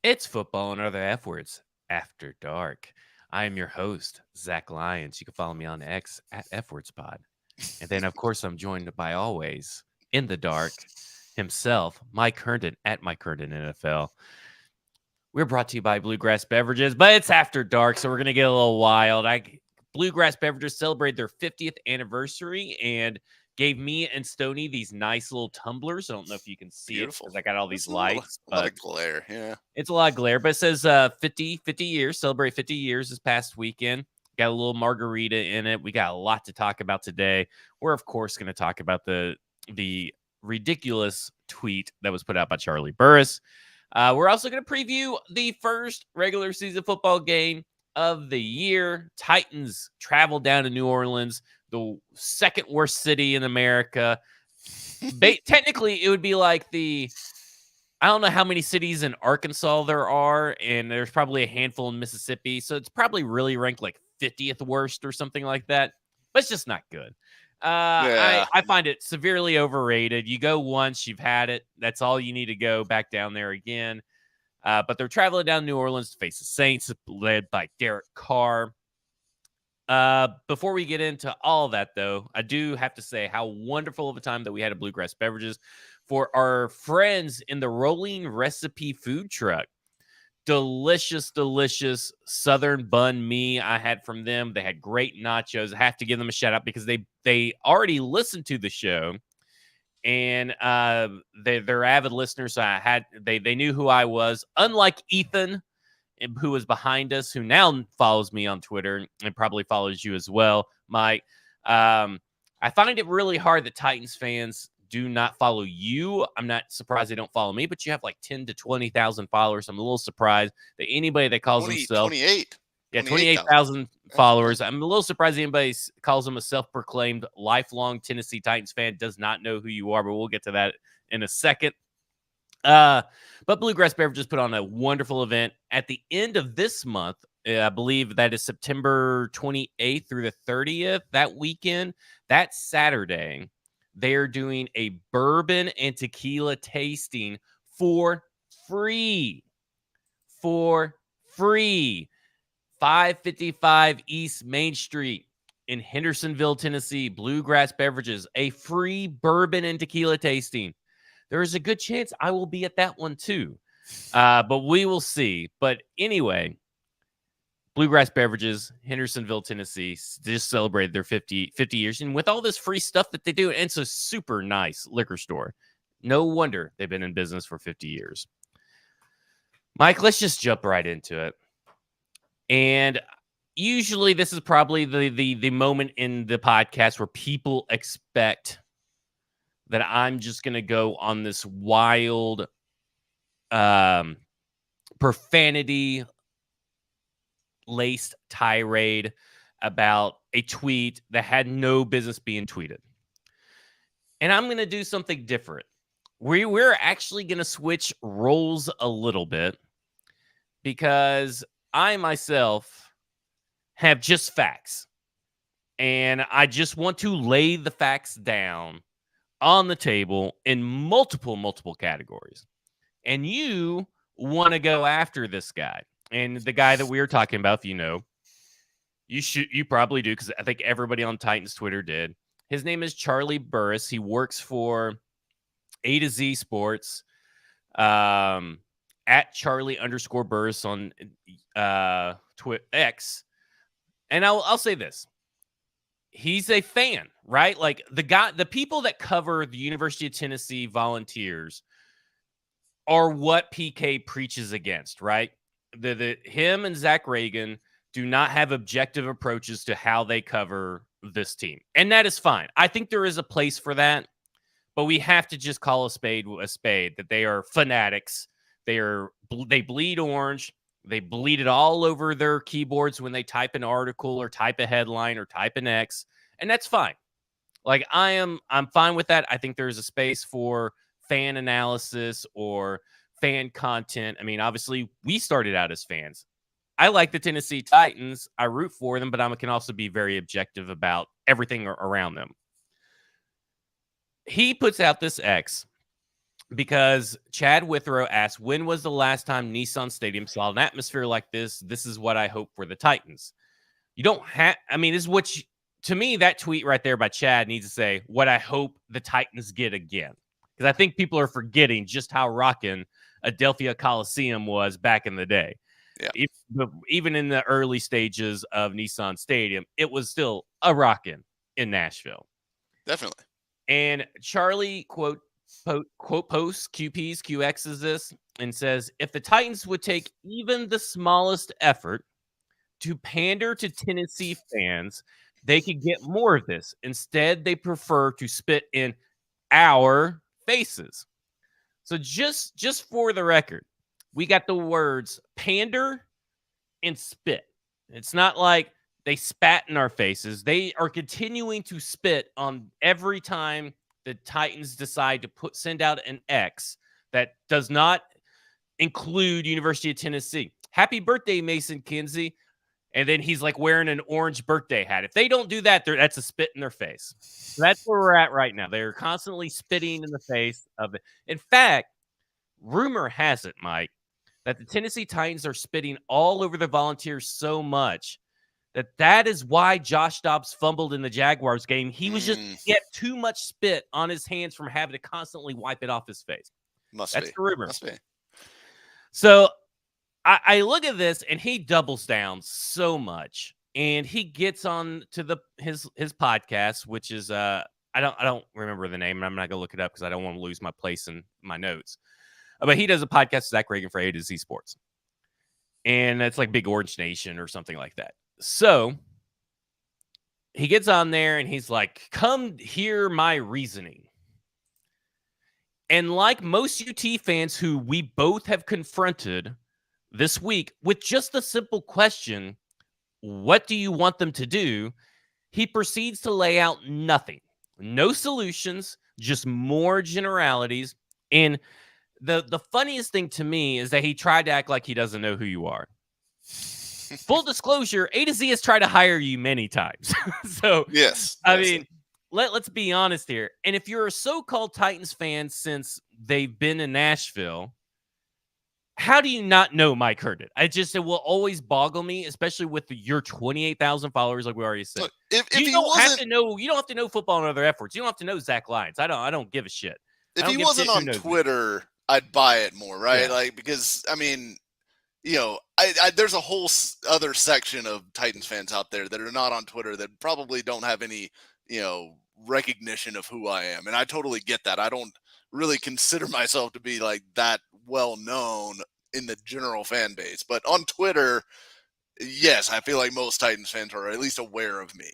It's football and other F words after dark. I am your host, Zach Lyons. You can follow me on X at FWordsPod. And then, of course, I'm joined by always in the dark himself, Mike Herndon at Mike Herndon NFL. We're brought to you by Bluegrass Beverages, but it's after dark, so we're going to get a little wild. Bluegrass Beverages celebrated their 50th anniversary and gave me and Stony these nice little tumblers. I don't know if you can see it Beautiful. because I got all these That's lights, a lot but of glare. Yeah. it's a lot of glare, but it says 50 years, celebrate 50 years this past weekend. Got a little margarita in it. We got a lot to talk about today. We're, of course, going to talk about the ridiculous tweet that was put out by Charlie Burris. We're also going to preview the first regular season football game of the year. Titans travel down to New Orleans, the second worst city in America. Technically, it would be like I don't know how many cities in Arkansas there are, and there's probably a handful in Mississippi. So it's probably really ranked like 50th worst or something like that. But it's just not good. Yeah. I find it severely overrated. You go once, you've had it. That's all you need to go back down there again. But they're traveling down New Orleans to face the Saints, led by Derek Carr. Before we get into all that, though, I do have to say how wonderful of a time that we had at Bluegrass Beverages for our friends in the Rolling Recipe food truck. Delicious, delicious Southern bun me I had from them. They had great nachos. I have to give them a shout out because they already listened to the show, and they're avid listeners. So they knew who I was. Unlike Ethan, who was behind us, who now follows me on Twitter and probably follows you as well, Mike. I find it really hard that Titans fans do not follow you. I'm not surprised they don't follow me, but you have like 10 to 20,000 followers. I'm a little surprised that anybody that calls 20, himself 28. yeah, 28,000. 28,000 followers. I'm a little surprised anybody calls him a self-proclaimed lifelong Tennessee Titans fan, does not know who you are, but we'll get to that in a second. But Bluegrass Beverages put on a wonderful event at the end of this month. I believe that is September 28th through the 30th. That weekend, that Saturday, they're doing a bourbon and tequila tasting for free. For free. 555 East Main Street in Hendersonville, Tennessee. Bluegrass Beverages, a free bourbon and tequila tasting. There is a good chance I will be at that one too. But we will see. But anyway, Bluegrass Beverages, Hendersonville, Tennessee, just celebrated their 50 years. And with all this free stuff that they do, and it's a super nice liquor store. No wonder they've been in business for 50 years. Mike, let's just jump right into it. And usually this is probably the moment in the podcast where people expect that I'm just going to go on this wild profanity laced tirade about a tweet that had no business being tweeted. And I'm going to do something different. We're actually going to switch roles a little bit because I myself have just facts. And I just want to lay the facts down on the table in multiple categories. And you want to go after this guy. And the guy that we were talking about, if you know, you probably do, because I think everybody on Titans Twitter did. His name is Charlie Burris. He works for A to Z Sports, at Charlie_Burris on X. And I'll say this. He's a fan, right? Like the people that cover the University of Tennessee Volunteers are what PK preaches against, right? Him and Zach Reagan do not have objective approaches to how they cover this team. And that is fine. I think there is a place for that, but we have to just call a spade, that they are fanatics. They bleed orange. They bleed it all over their keyboards when they type an article or type a headline or type an X, and that's fine. Like I'm fine with that. I think there's a space for fan analysis or fan content. I mean, obviously, we started out as fans. I like the Tennessee Titans. I root for them, but I can also be very objective about everything around them. He puts out this X because Chad Withrow asked, when was the last time Nissan Stadium saw an atmosphere like this? This is what I hope for the Titans. You don't have, I mean, this is what to me, that tweet right there by Chad needs to say, what I hope the Titans get again. Because I think people are forgetting just how rocking Adelphia Coliseum was back in the day. Yeah. Even in the early stages of Nissan Stadium, it was still a rockin' in Nashville. Definitely. And Charlie quote posts QPs, QXs this and says, if the Titans would take even the smallest effort to pander to Tennessee fans, they could get more of this. Instead, they prefer to spit in our faces. So just for the record, we got the words pander and spit. It's not like they spat in our faces. They are continuing to spit on every time the Titans decide to send out an X that does not include University of Tennessee. Happy birthday, Mason Kinsey. And then he's like wearing an orange birthday hat. If they don't do that, that's a spit in their face. So that's where we're at right now. They're constantly spitting in the face of it. In fact, rumor has it, Mike, that the Tennessee Titans are spitting all over the Volunteers so much that is why Josh Dobbs fumbled in the Jaguars game. He was just get too much spit on his hands from having to constantly wipe it off his face. That's the rumor. Must be. So I look at this and he doubles down so much, and he gets on to his podcast, which is I don't remember the name, and I'm not gonna look it up because I don't want to lose my place in my notes. But he does a podcast, Zach Reagan for A to Z Sports, and it's like Big Orange Nation or something like that. So he gets on there and he's like, "Come hear my reasoning." And like most UT fans who we both have confronted this week with just a simple question, what do you want them to do? He proceeds to lay out nothing, no solutions, just more generalities. And the funniest thing to me is that he tried to act like he doesn't know who you are. Full disclosure, A to Z has tried to hire you many times. So, yes, I mean, let's be honest here. And if you're a so-called Titans fan since they've been in Nashville, how do you not know Mike Herndon? It will always boggle me, especially with your 28,000 followers, like we already said. Look, if you don't have to know football and other efforts. You don't have to know Zach Lyons. I don't give a shit. If he wasn't on Twitter, I'd buy it more, right? Yeah. Like, because I mean, you know, there's a whole other section of Titans fans out there that are not on Twitter that probably don't have any, you know, recognition of who I am. And I totally get that. I don't really consider myself to be like that well known in the general fan base. But on Twitter, yes, I feel like most Titans fans are at least aware of me.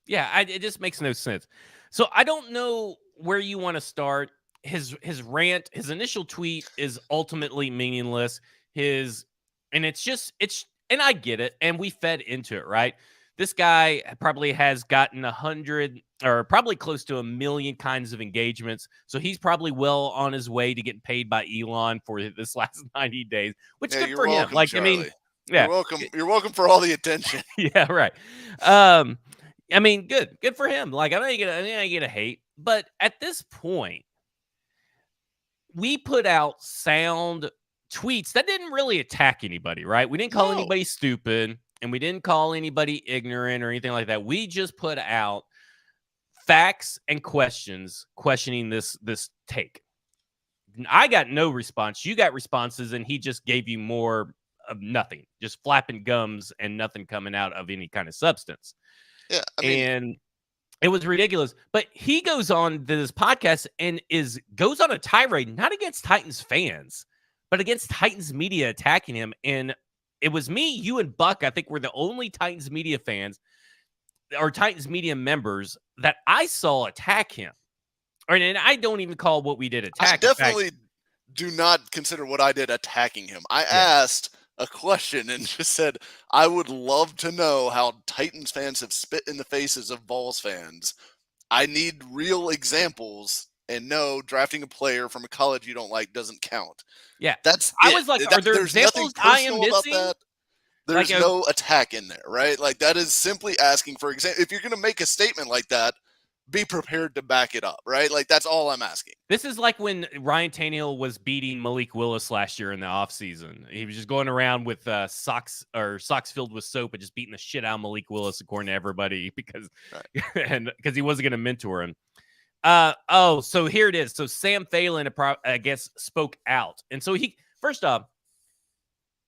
Yeah, it just makes no sense. So I don't know where you want to start. His rant, his initial tweet is ultimately meaningless. And I get it, and we fed into it, right? This guy probably has gotten 100 or probably close to 1 million kinds of engagements. So he's probably well on his way to getting paid by Elon for this last 90 days, which is good for him. Like, Charlie. I mean, yeah, you're welcome for all the attention. Yeah, right. I mean, good for him. Like, I ain't gonna hate, but at this point, we put out sound tweets that didn't really attack anybody, right? We didn't call anybody stupid, and we didn't call anybody ignorant or anything like that. We just put out facts and questions questioning this take. I got no response. You got responses, and he just gave you more of nothing, just flapping gums and nothing coming out of any kind of substance. Yeah, I mean, and it was ridiculous. But he goes on this podcast and goes on a tirade, not against Titans fans, but against Titans media attacking him. And it was me, you, and Buck, I think, were the only Titans media fans or Titans media members that I saw attack him. And I don't even call what we did attack. I definitely do not consider what I did attacking him. I asked a question and just said, I would love to know how Titans fans have spit in the faces of Vols fans. I need real examples, and no, drafting a player from a college you don't like doesn't count. Yeah. I was like, are there examples I am missing? There's no attack in there, right? Like, that is simply asking for example. If you're going to make a statement like that, be prepared to back it up, right? Like, that's all I'm asking. This is like when Ryan Tannehill was beating Malik Willis last year in the offseason. He was just going around with socks filled with soap and just beating the shit out of Malik Willis, according to everybody, because he wasn't going to mentor him. So here it is. So Sam Phelan, I guess, spoke out. And so first off,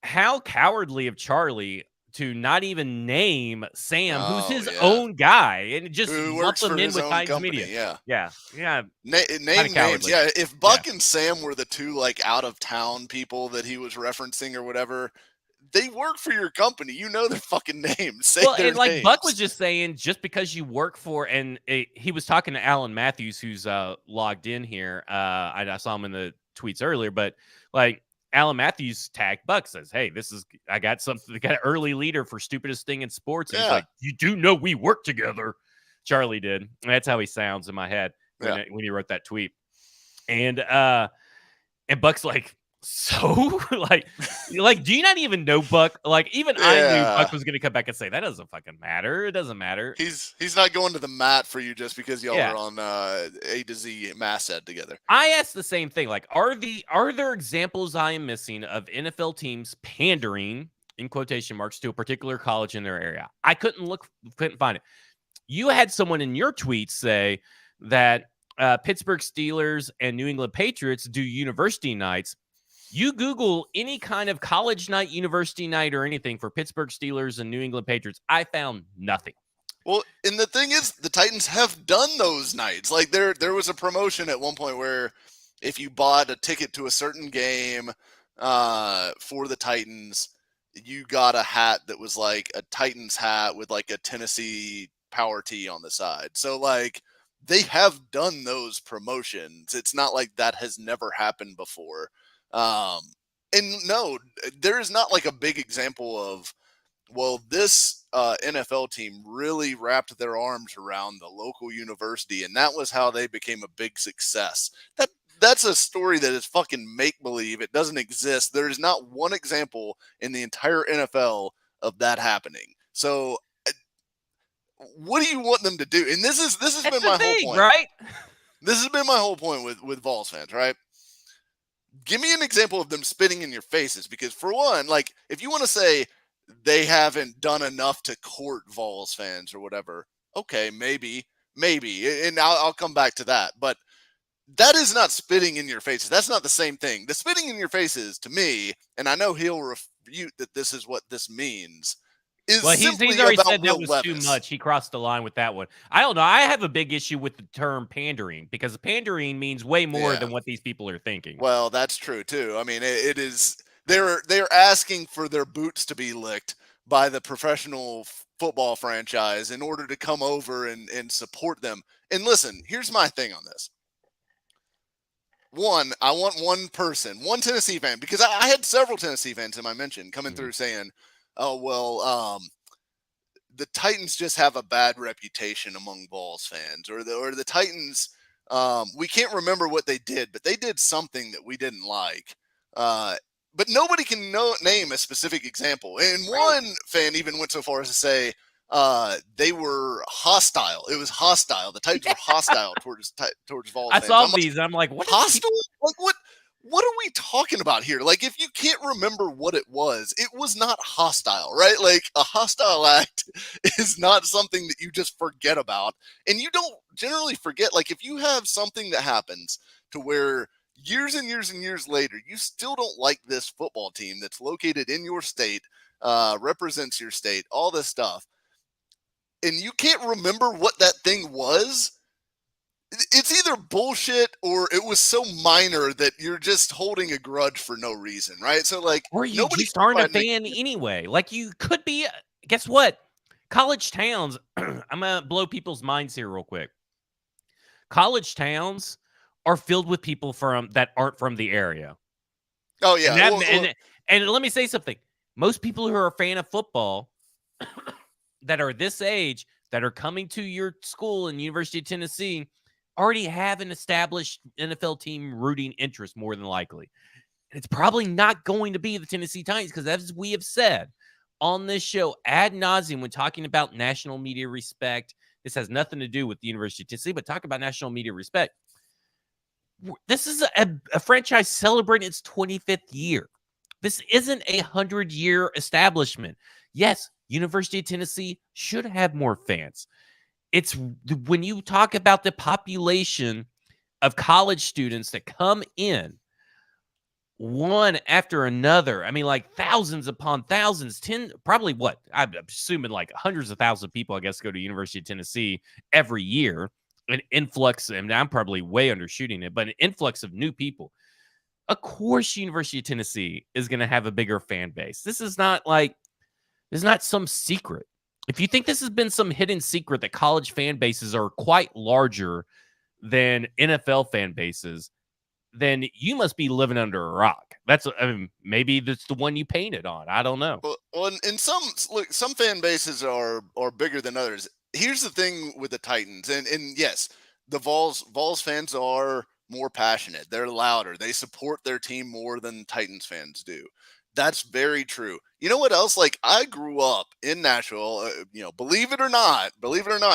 how cowardly of Charlie to not even name Sam, who's his own guy, and just lump him in with Titans media. Yeah. Name names. Yeah, if Buck and Sam were the two like out of town people that he was referencing or whatever, they work for your company. You know their fucking names. Say their names. Buck was just saying, just because you work for, and he was talking to Alan Matthews, who's logged in here. I saw him in the tweets earlier, but like, Alan Matthews tagged Buck, says, "Hey, I got something. I got an early leader for stupidest thing in sports." And he's like, "You do know we work together." Charlie did. And that's how he sounds in my head when he wrote that tweet. And Buck's like, so like, do you not even know Buck? Like, even I knew Buck was going to come back and say, that doesn't fucking matter. It doesn't matter. He's not going to the mat for you just because y'all are on A to Z Masthead together. I asked the same thing. Like, are there examples I am missing of NFL teams pandering, in quotation marks, to a particular college in their area? I couldn't find it. You had someone in your tweet say that Pittsburgh Steelers and New England Patriots do university nights. You Google any kind of college night, university night, or anything for Pittsburgh Steelers and New England Patriots, I found nothing. Well, and the thing is, the Titans have done those nights. Like, there was a promotion at one point where if you bought a ticket to a certain game for the Titans, you got a hat that was like a Titans hat with like a Tennessee Power Tee on the side. So, like, they have done those promotions. It's not like that has never happened before. And no, there is not like a big example of, well, this NFL team really wrapped their arms around the local university, and that was how they became a big success. That's a story that is fucking make-believe. It doesn't exist. There is not one example in the entire NFL of that happening. So what do you want them to do? And this has been my whole point. Right? This has been my whole point with Vols fans, right? Give me an example of them spitting in your faces, because for one, like, if you want to say they haven't done enough to court Vols fans or whatever, okay, maybe, and I'll come back to that. But that is not spitting in your faces. That's not the same thing. The spitting in your faces, to me, and I know he'll refute that this is what this means, is he's already said that was too much. He crossed the line with that one. I don't know. I have a big issue with the term pandering, because pandering means way more than what these people are thinking. Well, that's true too. I mean, it is. They're asking for their boots to be licked by the professional football franchise in order to come over and support them. And listen, here's my thing on this. One, I want one Tennessee fan, because I had several Tennessee fans in my mention coming through saying, oh, well, the Titans just have a bad reputation among Vols fans, or the Titans, we can't remember what they did, but they did something that we didn't like. But nobody can name a specific example. And one fan even went so far as to say they were hostile. It was hostile. The Titans were hostile towards Vols fans. I saw these. I'm like, what? Hostile? Like, what are we talking about here? Like, if you can't remember what it was not hostile, right? Like, a hostile act is not something that you just forget about. And you don't generally forget. Like, if you have something that happens to where years and years and years later, you still don't like this football team that's located in your state, represents your state, all this stuff, and you can't remember what that thing was, it's either bullshit or it was so minor that you're just holding a grudge for no reason, right? So, like, or you just aren't a fan anyway. Like, you could be. Guess what? College towns. I'm gonna blow people's minds here real quick. College towns are filled with people that aren't from the area. Oh yeah, and let me say something. Most people who are a fan of football that are this age, that are coming to your school in University of Tennessee, already have an established NFL team rooting interest, more than likely. And it's probably not going to be the Tennessee Titans, because as we have said on this show ad nauseum when talking about national media respect, This has nothing to do with the University of Tennessee, but talk about national media respect. This is a franchise celebrating its 25th year. This isn't a 100-year establishment. Yes, University of Tennessee should have more fans. It's when you talk about the population of college students that come in one after another. I mean, like thousands upon thousands, probably what? I'm assuming like hundreds of thousands of people, I guess, go to University of Tennessee every year. An influx, and I'm probably way undershooting it, but an influx of new people. Of course, University of Tennessee is going to have a bigger fan base. This is not some secret. If you think this has been some hidden secret that college fan bases are quite larger than NFL fan bases, then you must be living under a rock. Maybe that's the one you painted on. I don't know. Well, and some fan bases are bigger than others. Here's the thing with the Titans, and yes, the Vols fans are more passionate. They're louder. They support their team more than Titans fans do. That's very true. You know what else? Like, I grew up in Nashville. Believe it or not,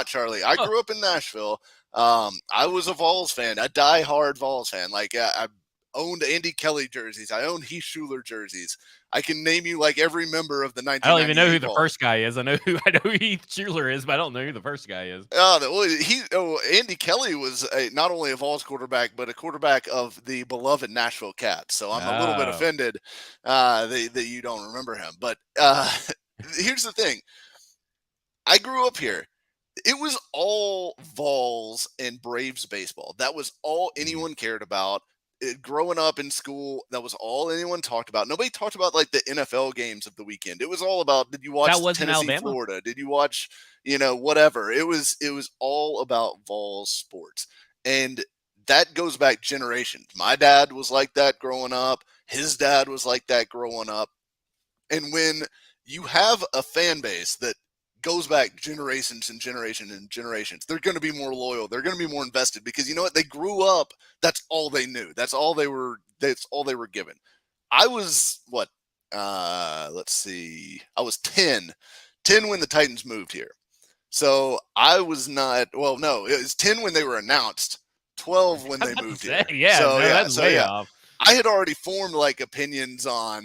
Charlie, I grew up in Nashville. I was a Vols fan, a diehard Vols fan. Like, I owned Andy Kelly jerseys. I owned Heath Schuler jerseys. I can name you like every member of the 1998 I don't even know who the Vols. first guy is. I know who Heath Schuler is, but I don't know who the first guy is. Andy Kelly was not only a Vols quarterback, but a quarterback of the beloved Nashville Cats. So I'm a little bit offended that you don't remember him. But here's the thing. I grew up here. It was all Vols and Braves baseball. That was all anyone cared about. Growing up in school, that was all anyone talked about. Nobody talked about like the NFL games of the weekend. It was all about, did you watch Tennessee, Florida? Did you watch, whatever? It was all about Vols sports. And that goes back generations. My dad was like that growing up. His dad was like that growing up. And when you have a fan base that goes back generations and generations and generations, they're going to be more loyal. They're going to be more invested because you know what? They grew up. That's all they knew. That's all they were given. I was let's see. I was 10 when the Titans moved here. So I was not, well, no, it was 10 when they were announced, 12 when they moved here. Yeah. So, that's way off. I had already formed like opinions on,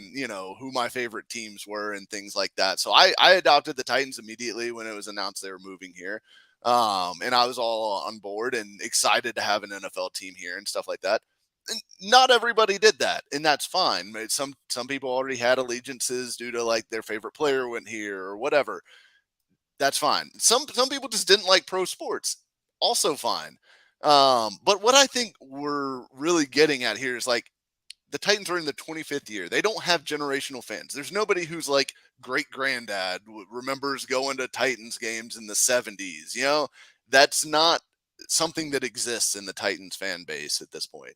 who my favorite teams were and things like that. So I adopted the Titans immediately when it was announced they were moving here. And I was all on board and excited to have an NFL team here and stuff like that. And not everybody did that, and that's fine. Some people already had allegiances due to like their favorite player went here or whatever. That's fine. Some people just didn't like pro sports. Also fine. But what I think we're really getting at here is like, the Titans are in the 25th year. They don't have generational fans. There's nobody who's like great granddad remembers going to Titans games in the 70s. That's not something that exists in the Titans fan base at this point.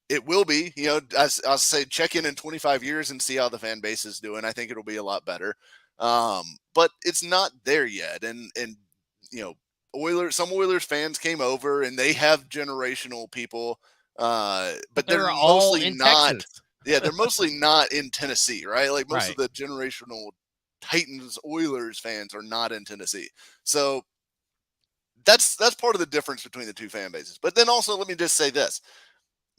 It will be, I'll say check in 25 years and see how the fan base is doing. I think it'll be a lot better. But it's not there yet. And some Oilers fans came over and they have generational people. But they're mostly not. Texas. Yeah, they're mostly not in Tennessee, right? Like most of the generational Titans Oilers fans are not in Tennessee. So that's part of the difference between the two fan bases. But then also, let me just say this.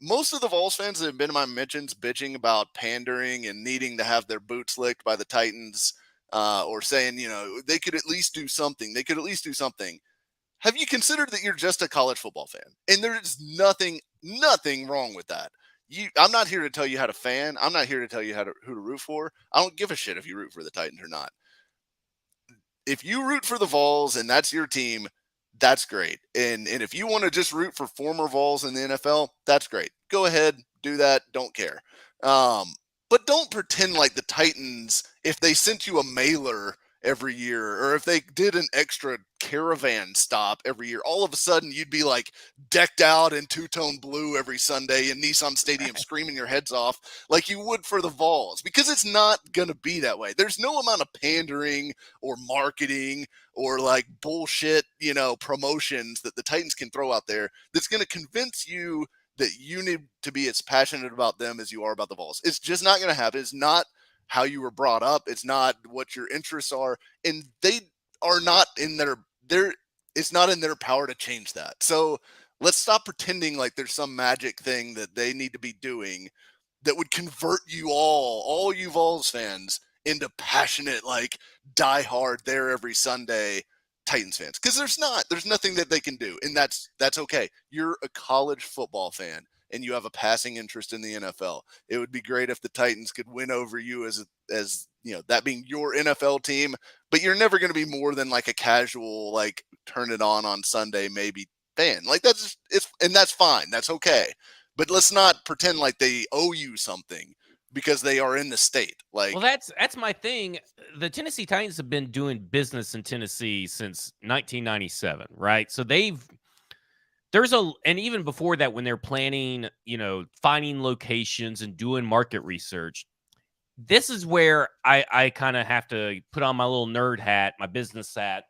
Most of the Vols fans that have been in my mentions bitching about pandering and needing to have their boots licked by the Titans, or saying, they could at least do something. They could at least do something. Have you considered that you're just a college football fan? And there's nothing wrong with that. I'm not here to tell you how to fan. I'm not here to tell you who to root for. I don't give a shit if you root for the Titans or not. If you root for the Vols and that's your team, that's great. And if you want to just root for former Vols in the NFL, that's great. Go ahead, do that. Don't care. But don't pretend like the Titans, if they sent you a mailer every year, or if they did an extra caravan stop every year, all of a sudden you'd be like decked out in two-tone blue every Sunday in Nissan Stadium screaming your heads off like you would for the Vols, because it's not going to be that way. There's no amount of pandering or marketing or like bullshit, promotions that the Titans can throw out there that's going to convince you that you need to be as passionate about them as you are about the Vols. It's just not going to happen. It's not how you were brought up. It's not what your interests are. And they are not in it's not in their power to change that. So let's stop pretending like there's some magic thing that they need to be doing that would convert you all you Vols fans, into passionate, like, die-hard, there every Sunday Titans fans. Because there's nothing that they can do, and that's okay. You're a college football fan, and you have a passing interest in the NFL. It would be great if the Titans could win over you as that being your NFL team, but you're never going to be more than like a casual, like, turn it on Sunday maybe fan. Like, that's fine. That's okay. But let's not pretend like they owe you something because they are in the state. Like, well, that's my thing. The Tennessee Titans have been doing business in Tennessee since 1997, right? So and even before that, when they're planning, finding locations and doing market research, this is where I kind of have to put on my little nerd hat, my business hat.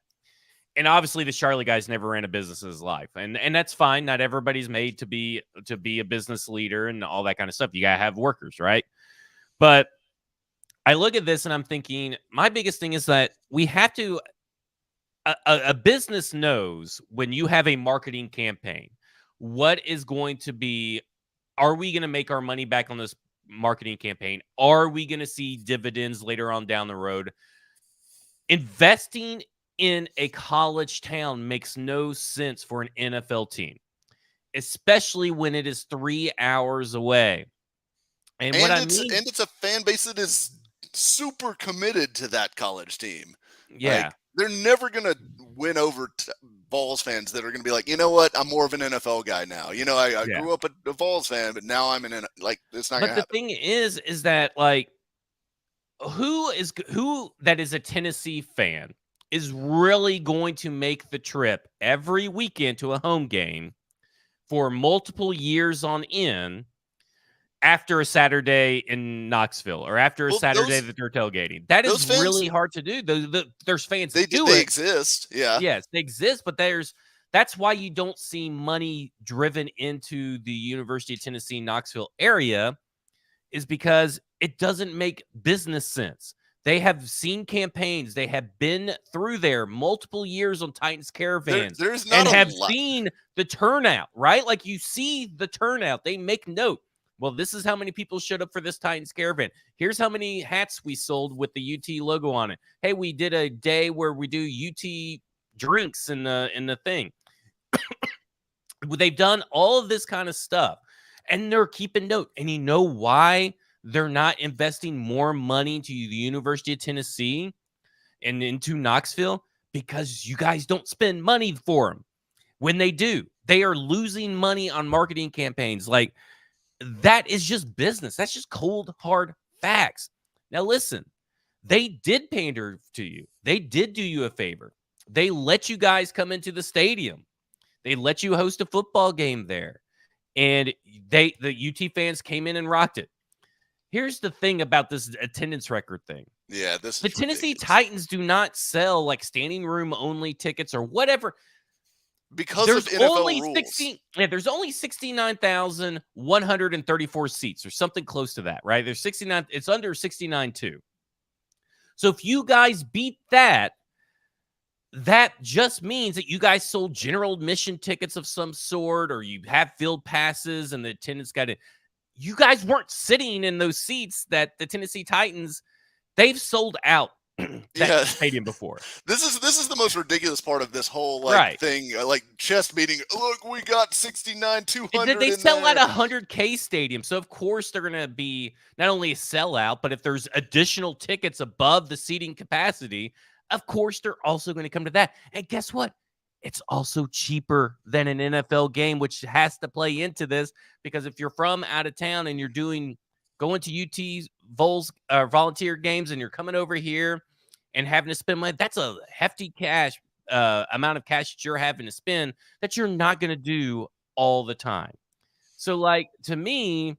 And obviously the Charlie guy's never ran a business in his life. And that's fine. Not everybody's made to be a business leader and all that kind of stuff. You got to have workers, right? But I look at this and I'm thinking, my biggest thing is that we have to, a business knows when you have a marketing campaign, what is going to be, are we going to make our money back on this marketing campaign? Are we going to see dividends later on down the road? Investing in a college town makes no sense for an NFL team, especially when it is 3 hours away. And what I mean, and it's a fan base that is super committed to that college team. Yeah. Like, they're never going to win over Vols fans that are going to be like, you know what? I'm more of an NFL guy now. I grew up a Vols fan, but now I'm like, it's not going to happen. But the thing is that, like, who that is a Tennessee fan is really going to make the trip every weekend to a home game for multiple years on end after a Saturday in Knoxville or after a Saturday that they're tailgating? That is really hard to do. There's fans that do it. They exist. Yeah. Yes, they exist, but that's why you don't see money driven into the University of Tennessee Knoxville area, is because it doesn't make business sense. They have seen campaigns. They have been through there multiple years on Titans caravans and have seen the turnout, right? Like, you see the turnout. They make note. Well, this is how many people showed up for this Titans caravan. Here's how many hats we sold with the UT logo on it. Hey, we did a day where we do UT drinks in the thing. They've done all of this kind of stuff, and they're keeping note. And you know why they're not investing more money into the University of Tennessee and into Knoxville? Because you guys don't spend money for them. When they do, they are losing money on marketing campaigns. Like, that is just business. That's just cold, hard facts. Now, listen, they did pander to you. They did do you a favor. They let you guys come into the stadium. They let you host a football game there. And the UT fans came in and rocked it. Here's the thing about this attendance record thing. Yeah, the Tennessee Titans do not sell like standing room only tickets or whatever. Because there's of NFL only rules. There's only 69,134 seats or something close to that, right? There's 69. It's under 69.2. So if you guys beat that, that just means that you guys sold general admission tickets of some sort, or you have field passes and the attendance got it. You guys weren't sitting in those seats that the Tennessee Titans, they've sold out that stadium before. This is the most ridiculous part of this whole thing, like chest beating. Look, we got 69,200. They sell at 100K stadium, so of course they're going to be not only a sellout, but if there's additional tickets above the seating capacity, of course they're also going to come to that. And guess what? It's also cheaper than an NFL game, which has to play into this, because if you're from out of town and you're going to UT Vols volunteer games and you're coming over here and having to spend money, that's a hefty cash amount of cash that you're having to spend that you're not going to do all the time. So, like, to me,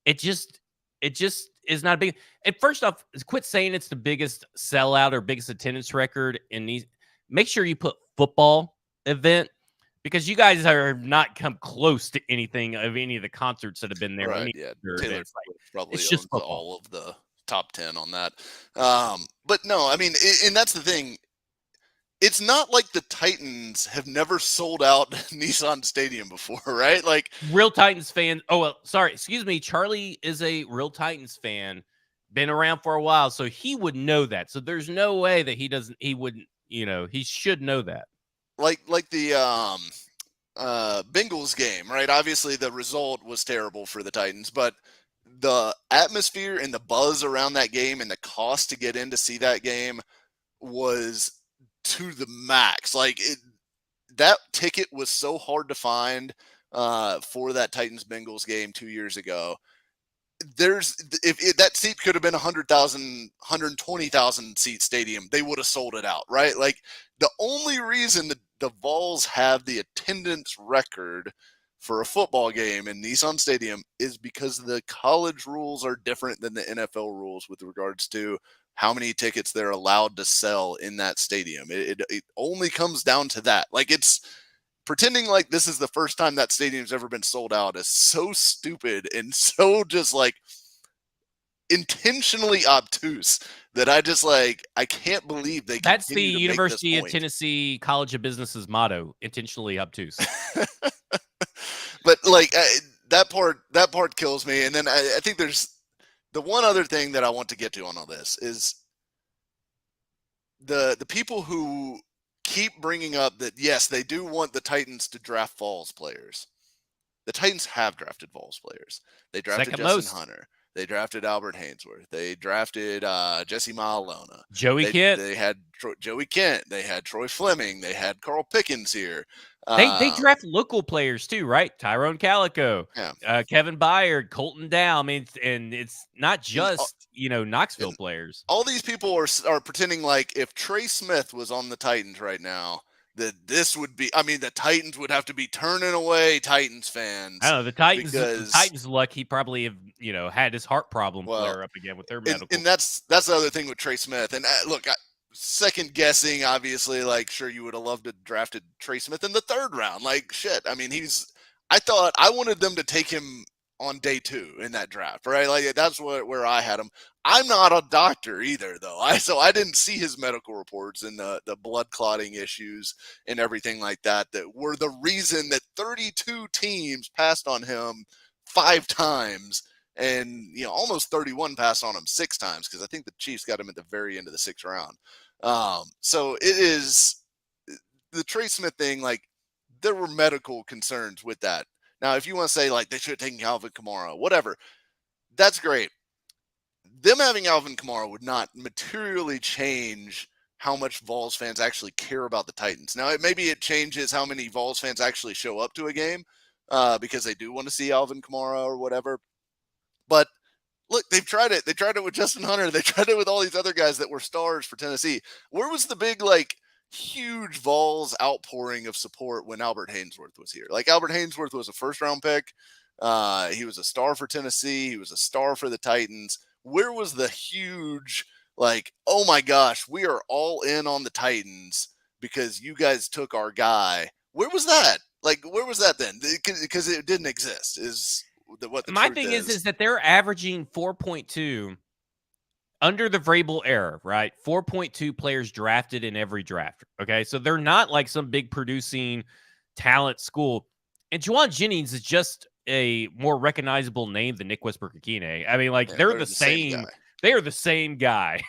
it just is not a big. And first off, quit saying it's the biggest sellout or biggest attendance record in these. Make sure you put football event, because you guys are not come close to anything of any of the concerts that have been there. Right, yeah. Taylor probably owns just all of the top 10 on that. But no, I mean, and that's the thing. it's not like the Titans have never sold out Nissan Stadium before, right? Like real Titans fan. Oh, well, sorry. Excuse me. Charlie is a real Titans fan, been around for a while, so he would know that. So there's no way that he wouldn't, he should know that. like the Bengals game, right? Obviously the result was terrible for the Titans, but the atmosphere and the buzz around that game and the cost to get in to see that game was to the max. Like that ticket was so hard to find for that Titans Bengals game 2 years ago. If that seat could have been 100,000, 120,000 seat stadium, they would have sold it out, right? Like the only reason the Vols have the attendance record for a football game in Nissan Stadium is because the college rules are different than the NFL rules with regards to how many tickets they're allowed to sell in that stadium. It only comes down to that. Like it's pretending like this is the first time that stadium's ever been sold out is so stupid and so just like intentionally obtuse that I can't believe they That's the continue to make this University of point. Tennessee College of Business's motto: intentionally obtuse. But like that part kills me. And then I think there's the one other thing that I want to get to on all this is the people who keep bringing up that yes, they do want the Titans to draft Vols players. The Titans have drafted Vols players. They drafted Second Justin most. Hunter. They drafted Albert Hainsworth. They drafted Jesse Malona. Joey Kent. They had Joey Kent. They had Troy Fleming. They had Carl Pickens here. They draft local players too, right? Tyrone Calico, yeah. Kevin Byard, Colton Dow. I mean, and it's not just Knoxville players. All these people are pretending like if Trey Smith was on the Titans right now, that this would be. I mean, the Titans would have to be turning away Titans fans. I don't know the Titans luck. He probably have had his heart problem flare up again with their medical. And that's the other thing with Trey Smith. And look, second guessing, obviously, like sure you would have loved to drafted Trey Smith in the third round. Like shit. I mean, I thought I wanted them to take him on day 2 in that draft, right? Like that's where I had him. I'm not a doctor either, though. So I didn't see his medical reports and the blood clotting issues and everything like that were the reason that 32 teams passed on him 5 times. And almost 31 passed on him 6 times because I think the Chiefs got him at the very end of the 6th round. So it is the Trey Smith thing. Like there were medical concerns with that. Now, if you want to say like they should have taken Alvin Kamara, whatever, that's great. Them having Alvin Kamara would not materially change how much Vols fans actually care about the Titans. Now, maybe it changes how many Vols fans actually show up to a game because they do want to see Alvin Kamara or whatever. But look, they've tried it. They tried it with Justin Hunter. They tried it with all these other guys that were stars for Tennessee. Where was the big, huge Vols outpouring of support when Albert Hainsworth was here? Like, Albert Hainsworth was a first-round pick. He was a star for Tennessee. He was a star for the Titans. Where was the huge, oh, my gosh, we are all in on the Titans because you guys took our guy? Where was that? Where was that then? Because it didn't exist is – my thing is that they're averaging 4.2 under the Vrabel era, right? 4.2 players drafted in every draft. Okay, so they're not like some big producing talent school. And Juwan Jennings is just a more recognizable name than Nick Westbrook-Ikhine. I mean, they're the same. They are the same guy.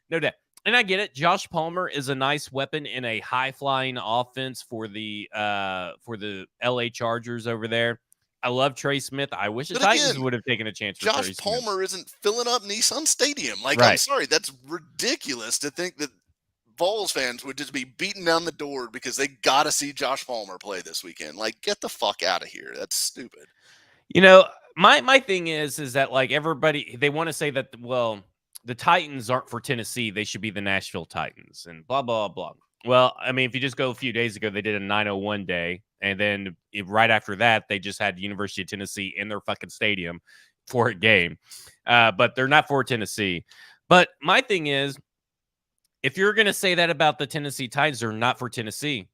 No doubt. And I get it. Josh Palmer is a nice weapon in a high flying offense for the LA Chargers over there. I love Trey Smith. I wish the Titans would have taken a chance for Josh Palmer isn't filling up Nissan Stadium. Right. I'm sorry. That's ridiculous to think that Vols fans would just be beating down the door because they got to see Josh Palmer play this weekend. Get the fuck out of here. That's stupid. My thing is that everybody, they want to say that, well, the Titans aren't for Tennessee. They should be the Nashville Titans and blah, blah, blah. Well, I mean, if you just go a few days ago, they did a 901 day. And then right after that, they just had University of Tennessee in their fucking stadium for a game. But they're not for Tennessee. But my thing is, if you're going to say that about the Tennessee Titans, they're not for Tennessee.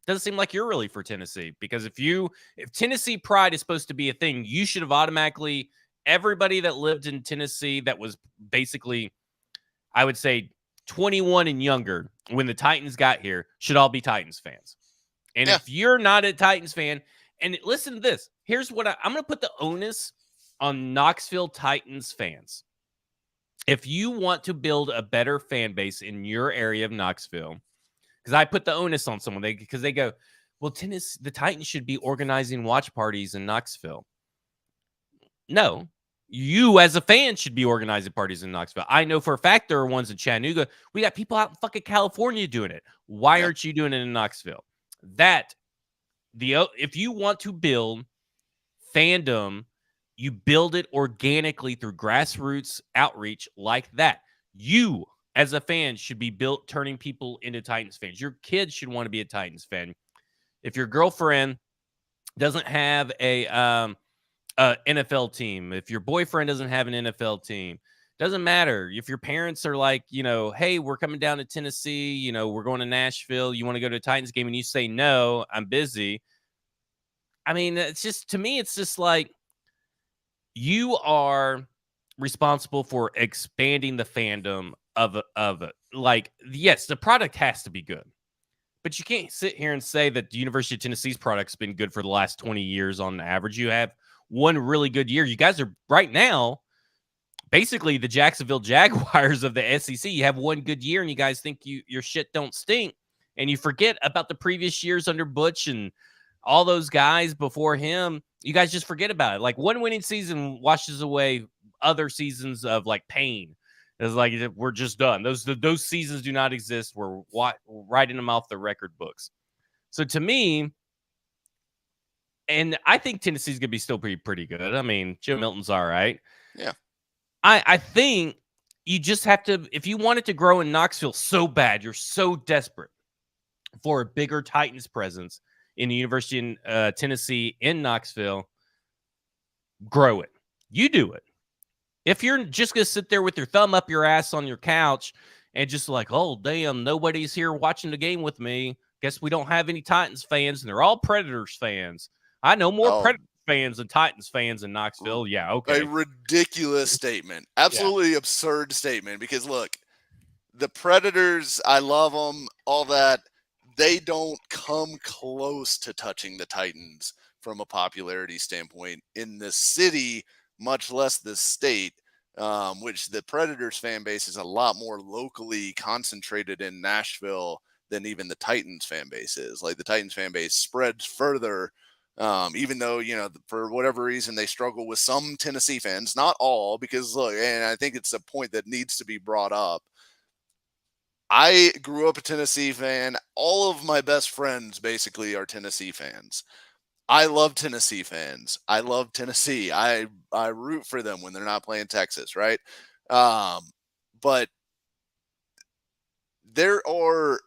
Doesn't seem like you're really for Tennessee. Because if Tennessee pride is supposed to be a thing, you should have automatically, everybody that lived in Tennessee that was basically, I would say, 21 and younger when the Titans got here should all be Titans fans. And Yeah. if you're not a Titans fan, and listen to this, here's what I'm going to put the onus on Knoxville Titans fans. If you want to build a better fan base in your area of Knoxville, because I put the onus on someone, because they go, well, the Titans should be organizing watch parties in Knoxville. No, you as a fan should be organizing parties in Knoxville. I know for a fact there are ones in Chattanooga. We got people out in fucking California doing it. Why aren't you doing it in Knoxville? If you want to build fandom, you build it organically through grassroots outreach like that. You, as a fan, should be turning people into Titans fans. Your kids should want to be a Titans fan. If your girlfriend doesn't have a NFL team, if your boyfriend doesn't have an NFL team, doesn't matter. If your parents are like, hey, we're coming down to Tennessee, we're going to Nashville, you want to go to a Titans game, and you say, no, I'm busy. I mean, it's just, to me, it's just like, you are responsible for expanding the fandom of it. Like, yes, the product has to be good, but you can't sit here and say that the University of Tennessee's product's been good for the last 20 years on average. You have one really good year. You guys are right now basically the Jacksonville Jaguars of the SEC. You have one good year and you guys think your shit don't stink, and you forget about the previous years under Butch and all those guys before him. You guys just forget about it. Like, one winning season washes away other seasons of like pain. It's like, we're just done. Those seasons do not exist. We're writing them off the record books. So to me, and I think Tennessee's going to be still pretty good. I mean, Joe Milton's all right. Yeah. I think you just have to, if you want it to grow in Knoxville so bad, you're so desperate for a bigger Titans presence in the University of Tennessee in Knoxville, grow it. You do it. If you're just going to sit there with your thumb up your ass on your couch and just like, oh, damn, nobody's here watching the game with me, guess we don't have any Titans fans, and they're all Predators fans. I know more Predators fans than Titans fans in Knoxville. Yeah, okay. A ridiculous statement. Absolutely absurd statement, because, look, the Predators, I love them, all that. They don't come close to touching the Titans from a popularity standpoint in the city, much less the state, which the Predators fan base is a lot more locally concentrated in Nashville than even the Titans fan base is. Like, the Titans fan base spreads further, even though, for whatever reason, they struggle with some Tennessee fans, not all, because, look, and I think it's a point that needs to be brought up. I grew up a Tennessee fan. All of my best friends basically are Tennessee fans. I love Tennessee fans. I love Tennessee. I root for them when they're not playing Texas, right? But there are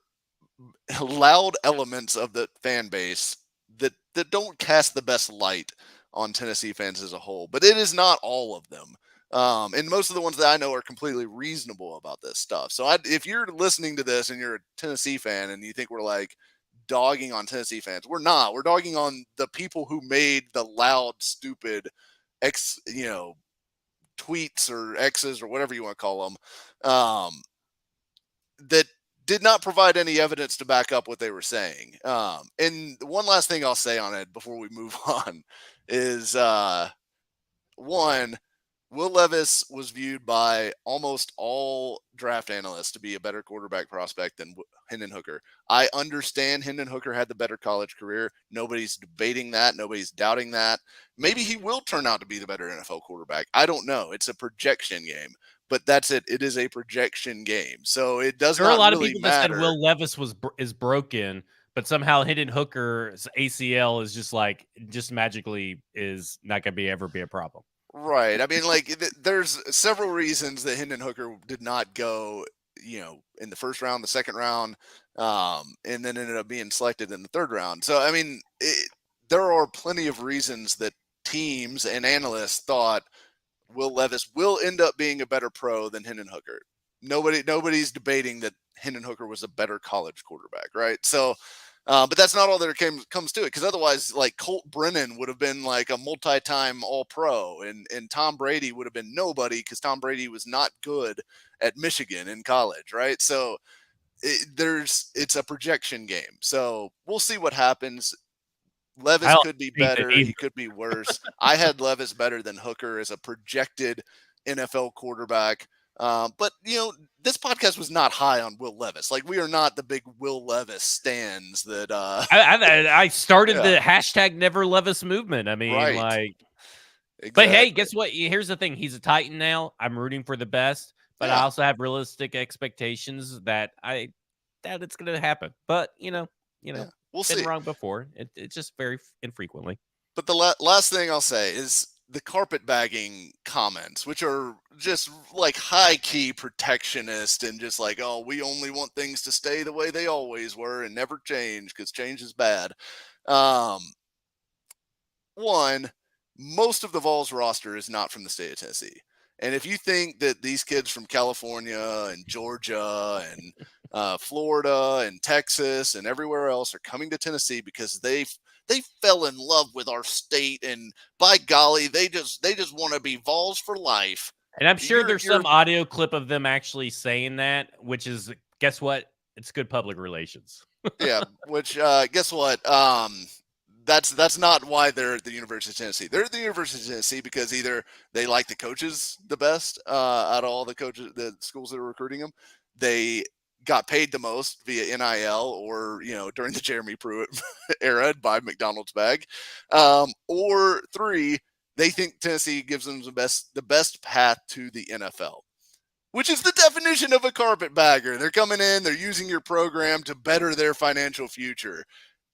loud elements of the fan base that don't cast the best light on Tennessee fans as a whole. But it is not all of them. And most of the ones that I know are completely reasonable about this stuff. So if you're listening to this and you're a Tennessee fan and you think we're like dogging on Tennessee fans, we're not. We're dogging on the people who made the loud, stupid tweets or X's or whatever you want to call them, that did not provide any evidence to back up what they were saying. And one last thing I'll say on it before we move on is, one, Will Levis was viewed by almost all draft analysts to be a better quarterback prospect than Hendon Hooker. I understand Hendon Hooker had the better college career. Nobody's debating that. Nobody's doubting that. Maybe he will turn out to be the better NFL quarterback. I don't know. It's a projection game, but that's it. It is a projection game. So it does not really matter. There are a lot of people that said Will Levis is broken, but somehow Hendon Hooker's ACL is just magically is not going to ever be a problem. Right. I mean, like, there's several reasons that Hendon Hooker did not go, in the first round, the second round, and then ended up being selected in the third round. So, I mean, there are plenty of reasons that teams and analysts thought Will Levis will end up being a better pro than Hendon Hooker. Nobody's debating that Hendon Hooker was a better college quarterback, right? So, But that's not all there comes to it, because otherwise, like, Colt Brennan would have been like a multi-time All-Pro, and Tom Brady would have been nobody because Tom Brady was not good at Michigan in college, right? So it's a projection game. So we'll see what happens. I Levis don't could be think that better. He could be worse. I had Levis better than Hooker as a projected NFL quarterback. But, this podcast was not high on Will Levis. Like, we are not the big Will Levis stands that. I started Yeah. the hashtag Never Levis movement. I mean, Right. like, Exactly. But hey, guess what? Here's the thing: he's a Titan now. I'm rooting for the best, but I also have realistic expectations that it's going to happen. But we'll been see. wrong before. It's just very infrequently. But the last thing I'll say is the carpetbagging comments, which are just like high key protectionist and just like, oh, we only want things to stay the way they always were and never change because change is bad. One, most of the Vols roster is not from the state of Tennessee. And if you think that these kids from California and Georgia and Florida and Texas and everywhere else are coming to Tennessee because they fell in love with our state, and by golly, they just want to be Vols for life. And I'm sure there's some audio clip of them actually saying that, which is, guess what? It's good public relations. Yeah, which guess what? That's not why they're at the University of Tennessee. They're at the University of Tennessee because either they like the coaches the best out of all the schools that are recruiting them. They got paid the most via NIL or, during the Jeremy Pruitt era by McDonald's bag. Or three, they think Tennessee gives them the best path to the NFL, which is the definition of a carpetbagger. They're coming in, they're using your program to better their financial future.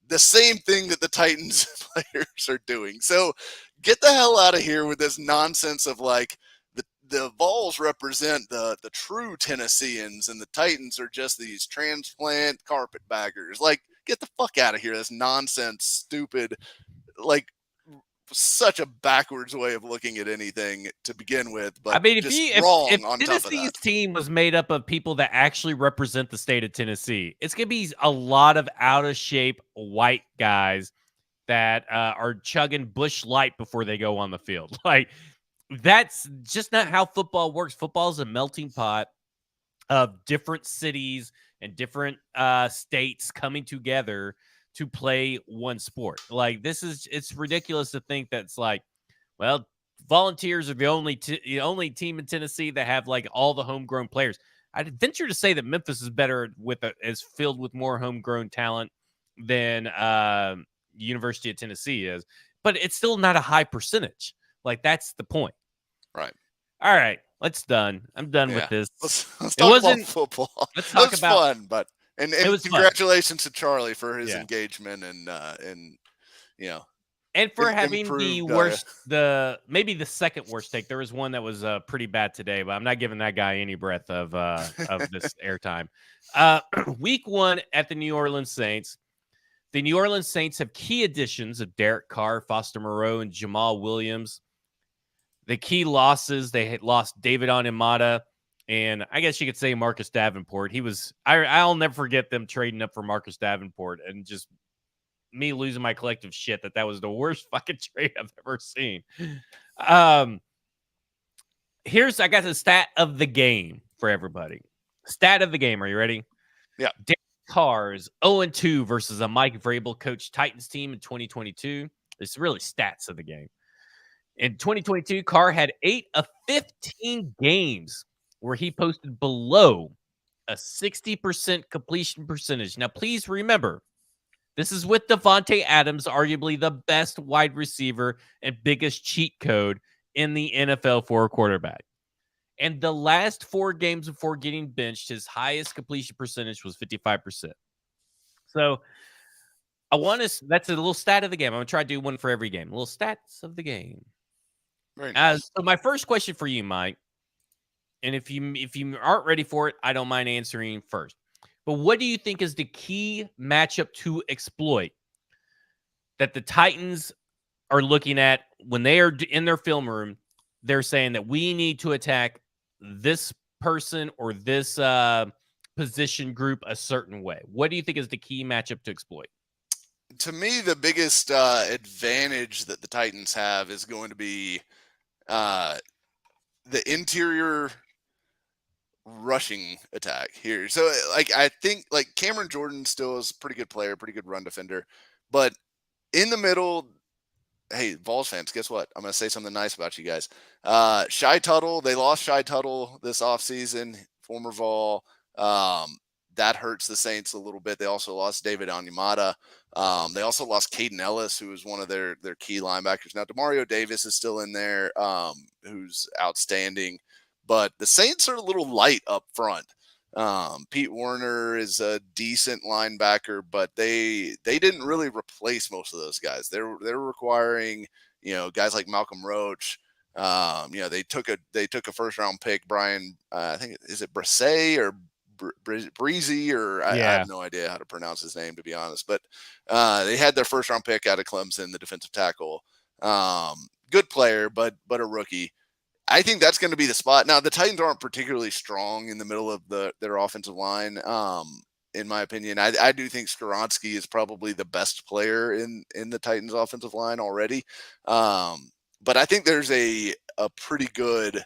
The same thing that the Titans players are doing. So get the hell out of here with this nonsense of like the Vols represent the true Tennesseans and the Titans are just these transplant carpetbaggers. Like, get the fuck out of here. That's nonsense, stupid, like such a backwards way of looking at anything to begin with. But I mean, if Tennessee's team was made up of people that actually represent the state of Tennessee, it's gonna be a lot of out of shape white guys that are chugging Busch Light before they go on the field. Like, that's just not how football works. Football is a melting pot of different cities and different states coming together to play one sport. Like, it's ridiculous to think that's like, well, Volunteers are the only team in Tennessee that have like all the homegrown players. I'd venture to say that Memphis is better is filled with more homegrown talent than University of Tennessee is, but it's still not a high percentage. Like, that's the point. Right. All right. I'm done with this. Let's talk about football. Let's talk about fun, but and congratulations to Charlie for his engagement and and for having the worst, maybe the second worst take. There was one that was pretty bad today, but I'm not giving that guy any breath of this airtime. Week 1 at the New Orleans Saints. The New Orleans Saints have key additions of Derek Carr, Foster Moreau, and Jamal Williams. The key losses, they had lost David Onyemata, and I guess you could say Marcus Davenport. I'll never forget them trading up for Marcus Davenport and just me losing my collective shit that was the worst fucking trade I've ever seen. I got the stat of the game for everybody. Stat of the game. Are you ready? Yeah. Derek Carr is 0-2 versus a Mike Vrabel coach Titans team in 2022. It's really stats of the game. In 2022, Carr had 8 of 15 games where he posted below a 60% completion percentage. Now, please remember, this is with Devontae Adams, arguably the best wide receiver and biggest cheat code in the NFL for a quarterback. And the last 4 games before getting benched, his highest completion percentage was 55%. So that's a little stat of the game. I'm going to try to do one for every game. Little stats of the game. Very nice. So my first question for you, Mike, and if you aren't ready for it, I don't mind answering first. But what do you think is the key matchup to exploit that the Titans are looking at when they are in their film room? They're saying that we need to attack this person or this position group a certain way. What do you think is the key matchup to exploit? To me, the biggest advantage that the Titans have is going to be the interior rushing attack here. So, like, I think like Cameron Jordan still is a pretty good player, pretty good run defender, but in the middle, hey, Vols fans, guess what? I'm going to say something nice about you guys. Shy Tuttle, they lost Shy Tuttle this offseason, former Vol. That hurts the Saints a little bit. They also lost David Onyemata. They also lost Caden Ellis, who was one of their key linebackers. Now, Demario Davis is still in there, who's outstanding. But the Saints are a little light up front. Pete Werner is a decent linebacker, but they didn't really replace most of those guys. They're requiring, guys like Malcolm Roach. They took a first round pick, Brian. I think is it Bresee or Breezy, or I have no idea how to pronounce his name, to be honest. But they had their first round pick out of Clemson, the defensive tackle. Good player, but a rookie. I think that's going to be the spot. Now, the Titans aren't particularly strong in the middle of their offensive line, in my opinion. I do think Skoronski is probably the best player in the Titans offensive line already. But I think there's a pretty good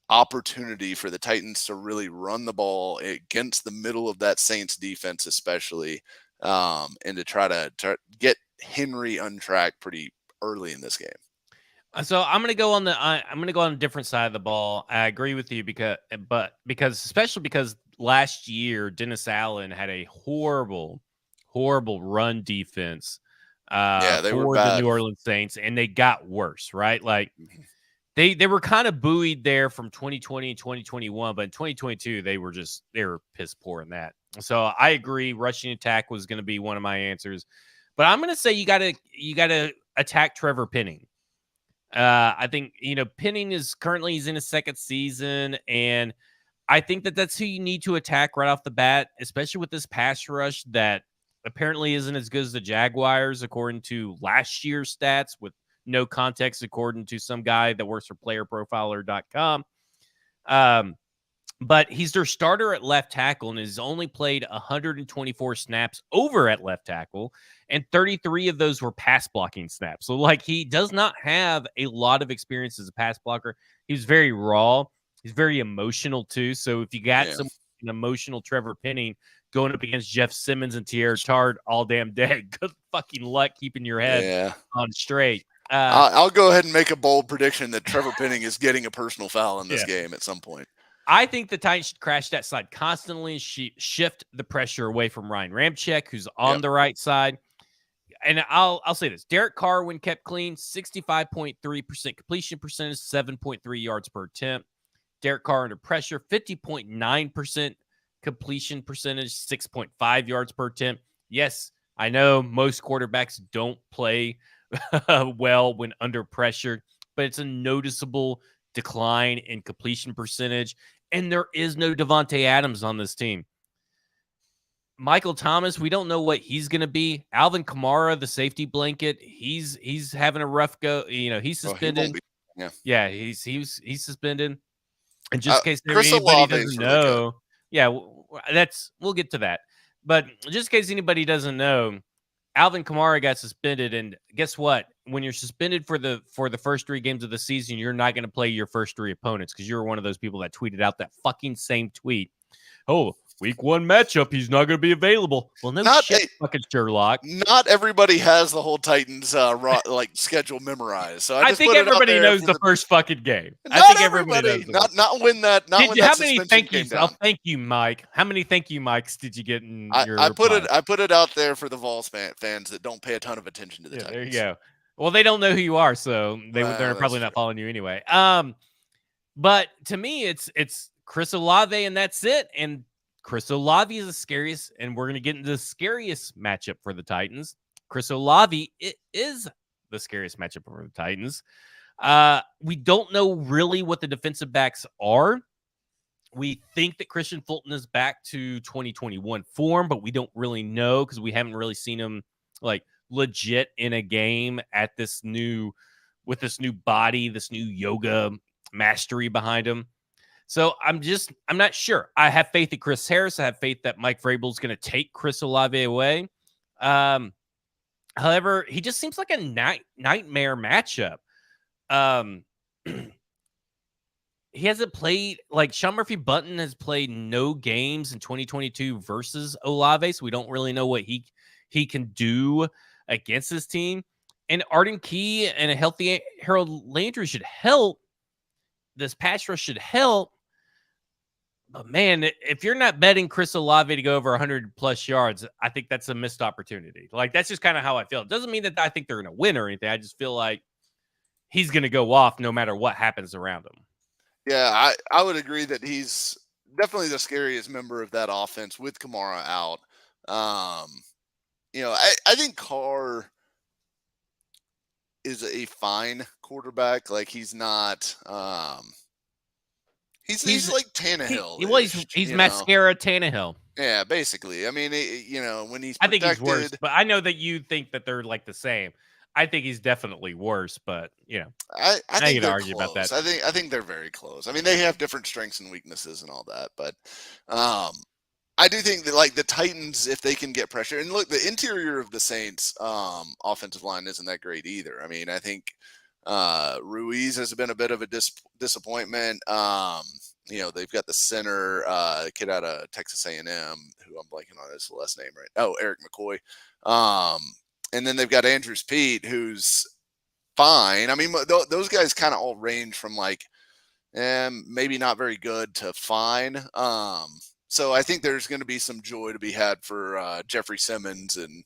opportunity for the Titans to really run the ball against the middle of that Saints defense, especially, and to try to get Henry untracked pretty early in this game. So I'm gonna go on a different side of the ball. I agree with you because especially because last year Dennis Allen had a horrible run defense they were for bad. the New Orleans Saints, and they got worse, right? Like they were kind of buoyed there from 2020 and 2021, but in 2022 they were piss poor in that. So I agree, rushing attack was going to be one of my answers, but I'm going to say you gotta attack Trevor Penning. I think, Penning is currently he's in his second season, and I think that's who you need to attack right off the bat, especially with this pass rush that apparently isn't as good as the Jaguars, according to last year's stats, with no context, according to some guy that works for playerprofiler.com. But he's their starter at left tackle and has only played 124 snaps over at left tackle, and 33 of those were pass blocking snaps. So, he does not have a lot of experience as a pass blocker. He's very raw. He's very emotional, too. So, if you got an emotional Trevor Penning going up against Jeff Simmons and Tierra Tard all damn day, good fucking luck keeping your head on straight. I'll go ahead and make a bold prediction that Trevor Penning is getting a personal foul in this game at some point. I think the Titans should crash that side constantly, shift the pressure away from Ryan Ramczyk, who's on the right side. And I'll say this. Derek Carr, when kept clean, 65.3% completion percentage, 7.3 yards per attempt. Derek Carr under pressure, 50.9% completion percentage, 6.5 yards per attempt. Yes, I know most quarterbacks don't play well when under pressure, but it's a noticeable decline in completion percentage, and there is no Devontae Adams on this team. Michael Thomas, we don't know what he's going to be. Alvin Kamara, the safety blanket, he's having a rough go. He's suspended. He's suspended. And just in case anybody doesn't know, we'll get to that. But just in case anybody doesn't know, Alvin Kamara got suspended, and guess what? When you're suspended for the first 3 games of the season, you're not going to play your first 3 opponents because you're one of those people that tweeted out that fucking same tweet. Oh, week 1 matchup, he's not going to be available. Well, fucking Sherlock. Not everybody has the whole Titans schedule memorized. So I think everybody knows the first fucking game. I think everybody knows. Not when that. How many thank yous? Oh, thank you, Mike. How many thank you, Mikes, did you get in your? I put it out there for the Vols fans that don't pay a ton of attention to the Titans. There you go. Well, they don't know who you are, so they're probably not following you anyway. But to me, it's Chris Olave, and that's it. And Chris Olave is the scariest, and we're going to get into the scariest matchup for the Titans. Chris Olave is the scariest matchup for the Titans. We don't know really what the defensive backs are. We think that Christian Fulton is back to 2021 form, but we don't really know because we haven't really seen him legit in a game with this new body, this new yoga mastery behind him. So I'm not sure. I have faith in Chris Harris. I have faith that Mike Vrabel is going to take Chris Olave away. However, he just seems like a nightmare matchup. He hasn't played, like, Sean Murphy Bunton has played no games in 2022 versus Olave, so we don't really know what he can do against this team. And Arden Key and a healthy Harold Landry should help. This pass rush should help. But man, if you're not betting Chris Olave to go over 100 plus yards, I think that's a missed opportunity. Like, that's just kind of how I feel. It doesn't mean that I think they're going to win or anything. I just feel like he's going to go off no matter what happens around him. Yeah, I would agree that he's definitely the scariest member of that offense with Kamara out. I think Carr is a fine quarterback. Like, he's not he's like Tannehill. He's mascara Tannehill. Yeah, basically. I mean, when he's protected, I think he's worse, but I know that you think that they're like the same. I think he's definitely worse, but I think they're argue close. about that. I think they're very close. I mean, they have different strengths and weaknesses and all that, but I do think that, like, the Titans, if they can get pressure, and look, the interior of the Saints offensive line isn't that great either. I mean, I think Ruiz has been a bit of a disappointment. They've got the center kid out of Texas A&M, who I'm blanking on his last name right. Oh, Eric McCoy. And then they've got Andrews Pete, who's fine. I mean, those guys kind of all range from like maybe not very good to fine. So I think there's going to be some joy to be had for Jeffrey Simmons and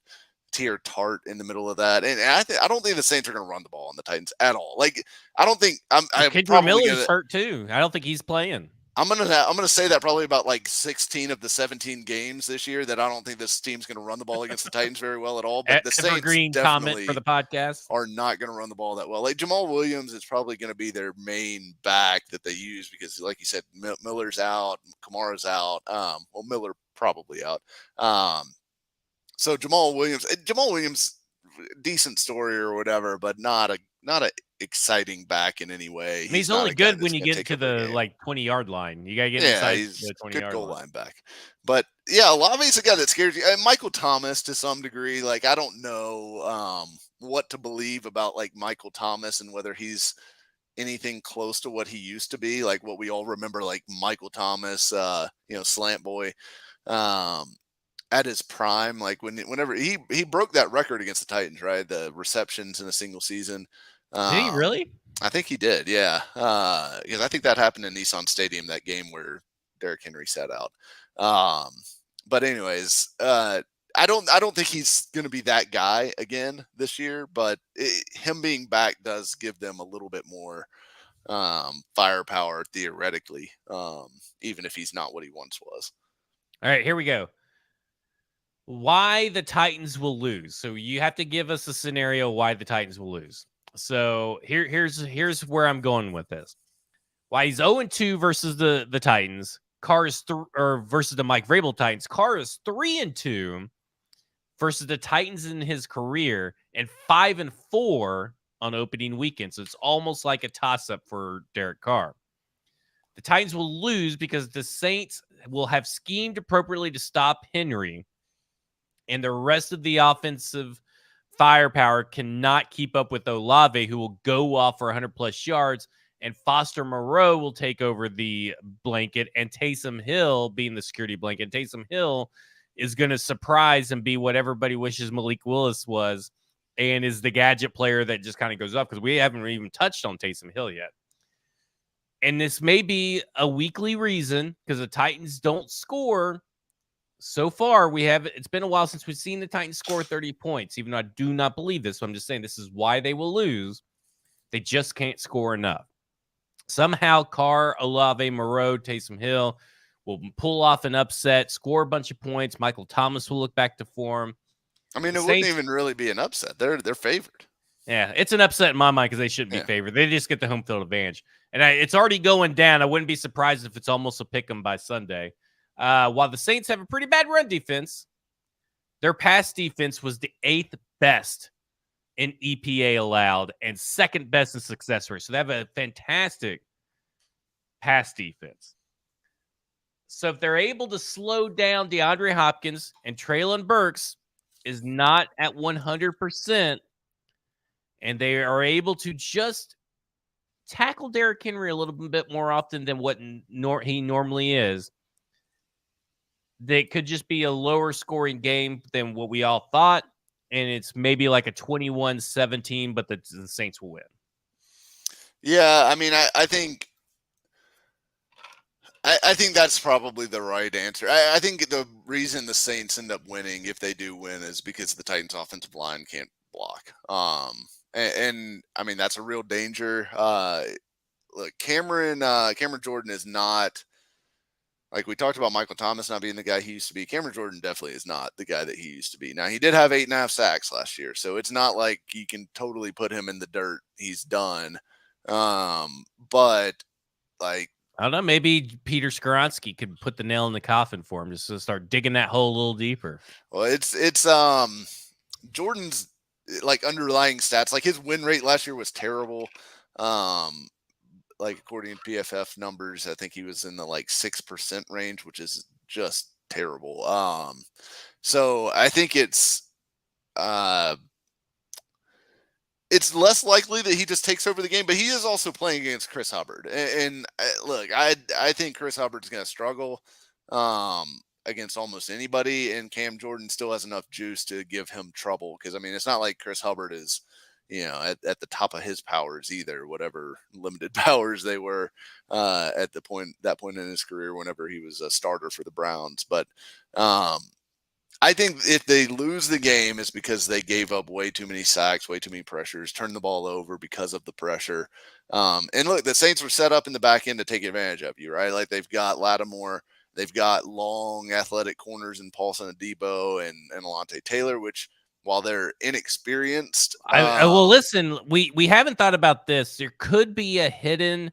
Tier Tart in the middle of that. And I don't think the Saints are going to run the ball on the Titans at all. Like, I don't think Kendra Miller's hurt too. I don't think he's playing. I'm gonna say that probably about like 16 of the 17 games this year that I don't think this team's gonna run the ball against the Titans very well at all. But the Saints definitely for the podcast are not gonna run the ball that well. Like, Jamal Williams is probably gonna be their main back that they use because, like you said, Miller's out, Kamara's out. Miller probably out. So Jamal Williams, decent story or whatever, but not a exciting back in any way. I mean, he's only good when you get to the 20-yard line. You gotta get inside the 20-yard goal line back. But yeah, Olave's a guy that scares you. And Michael Thomas to some degree. Like, I don't know what to believe about like Michael Thomas and whether he's anything close to what he used to be, like what we all remember, like Michael Thomas, slant boy. At his prime, like whenever he broke that record against the Titans, right? The receptions in a single season. Did he really? I think he did, yeah. Because I think that happened in Nissan Stadium, that game where Derrick Henry sat out. But anyways, I don't think he's going to be that guy again this year. But him being back does give them a little bit more firepower theoretically, even if he's not what he once was. All right, here we go. Why the Titans will lose. So you have to give us a scenario why the Titans will lose. So here's where I'm going with this. Why he's 0-2 versus the Titans. Carr is versus the Mike Vrabel Titans. Carr is 3-2 versus the Titans in his career, and 5-4 on opening weekend. So it's almost like a toss-up for Derek Carr. The Titans will lose because the Saints will have schemed appropriately to stop Henry, and the rest of the offensive firepower cannot keep up with Olave, who will go off for 100-plus yards, and Foster Moreau will take over the blanket, and Taysom Hill being the security blanket. Taysom Hill is going to surprise and be what everybody wishes Malik Willis was, and is the gadget player that just kind of goes up, because we haven't even touched on Taysom Hill yet. And this may be a weekly reason, because the Titans don't score. So far, it's been a while since we've seen the Titans score 30 points, even though I do not believe this. So I'm just saying this is why they will lose. They just can't score enough. Somehow, Carr, Olave, Moreau, Taysom Hill will pull off an upset, score a bunch of points. Michael Thomas will look back to form. I mean, wouldn't even really be an upset. They're favored. Yeah, it's an upset in my mind because they shouldn't be favored. They just get the home field advantage. And it's already going down. I wouldn't be surprised if it's almost a pick 'em by Sunday. While the Saints have a pretty bad run defense, their pass defense was the 8th best in EPA allowed and 2nd best in success rate. So they have a fantastic pass defense. So if they're able to slow down DeAndre Hopkins and Treylon Burks, is not at 100%, and they are able to just tackle Derrick Henry a little bit more often than what he normally is, that could just be a lower scoring game than what we all thought. And it's maybe like a 21-17, but the Saints will win. Yeah, I mean, I think that's probably the right answer. I think the reason the Saints end up winning, if they do win, is because the Titans' offensive line can't block. And I mean, that's a real danger. Look, Cameron Jordan is not, like we talked about Michael Thomas not being the guy he used to be. Cameron Jordan definitely is not the guy that he used to be. Now, he did have 8.5 sacks last year, so it's not like you can totally put him in the dirt. He's done. But like, I don't know. Maybe Peter Skoronsky could put the nail in the coffin for him, just to start digging that hole a little deeper. Well, it's Jordan's like underlying stats. Like, his win rate last year was terrible. Like, according to PFF numbers, I think he was in the like 6% range, which is just terrible. So I think it's less likely that he just takes over the game, but he is also playing against Chris Hubbard. And look, I think Chris Hubbard's going to struggle against almost anybody, and Cam Jordan still has enough juice to give him trouble. Because, I mean, it's not like Chris Hubbard is, at the top of his powers either, whatever limited powers they were at that point in his career whenever he was a starter for the Browns. But I think if they lose the game, it's because they gave up way too many sacks, way too many pressures, turned the ball over because of the pressure. And look, the Saints were set up in the back end to take advantage of you, right? Like, they've got Lattimore, they've got long athletic corners in Paulson Adebo and Alontae Taylor, which, while they're inexperienced, well, listen, we haven't thought about this. There could be a hidden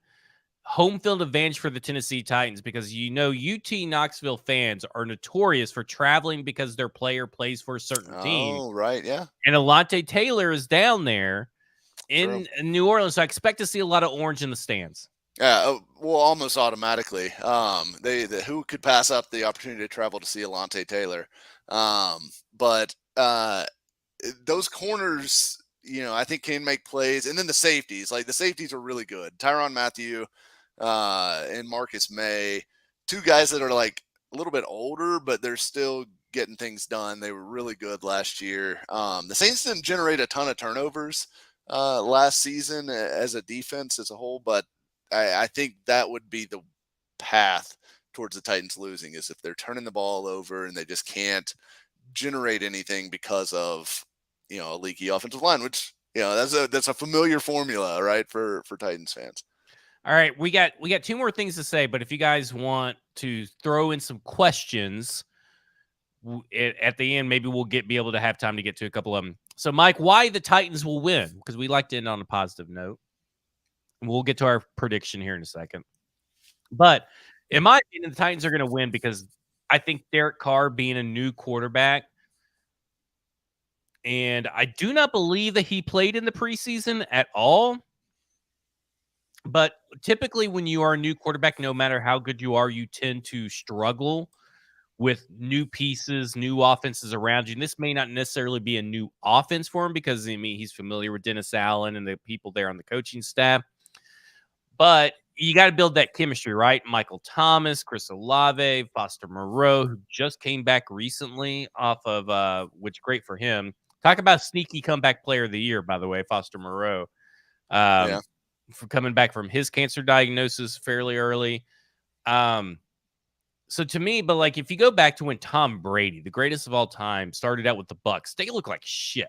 home field advantage for the Tennessee Titans, because UT Knoxville fans are notorious for traveling because their player plays for a certain team. Oh, right, yeah. And Alontae Taylor is down there in New Orleans, so I expect to see a lot of orange in the stands. Yeah, well, almost automatically. Who could pass up the opportunity to travel to see Alontae Taylor? But those corners, I think can make plays. And then the safeties, are really good. Tyrann Mathieu and Marcus May, two guys that are like a little bit older, but they're still getting things done. They were really good last year. The Saints didn't generate a ton of turnovers last season as a defense as a whole, but I think that would be the path towards the Titans losing, is if they're turning the ball over and they just can't generate anything because of a leaky offensive line, which that's a familiar formula, right, for Titans fans. All right, we got two more things to say, but if you guys want to throw in some questions at the end, maybe we'll be able to have time to get to a couple of them. So, Mike, why the Titans will win? Because we like to end on a positive note. We'll get to our prediction here in a second. But in my opinion, the Titans are going to win because I think Derek Carr being a new quarterback, and I do not believe that he played in the preseason at all. But typically when you are a new quarterback, no matter how good you are, you tend to struggle with new pieces, new offenses around you. And this may not necessarily be a new offense for him because, he's familiar with Dennis Allen and the people there on the coaching staff. But you got to build that chemistry, right? Michael Thomas, Chris Olave, Foster Moreau, who just came back recently off of, which great for him. Talk about sneaky comeback player of the year, by the way, Foster Moreau. For coming back from his cancer diagnosis fairly early. So to me, but like if you go back to when Tom Brady, the greatest of all time, started out with the Bucs, they look like shit.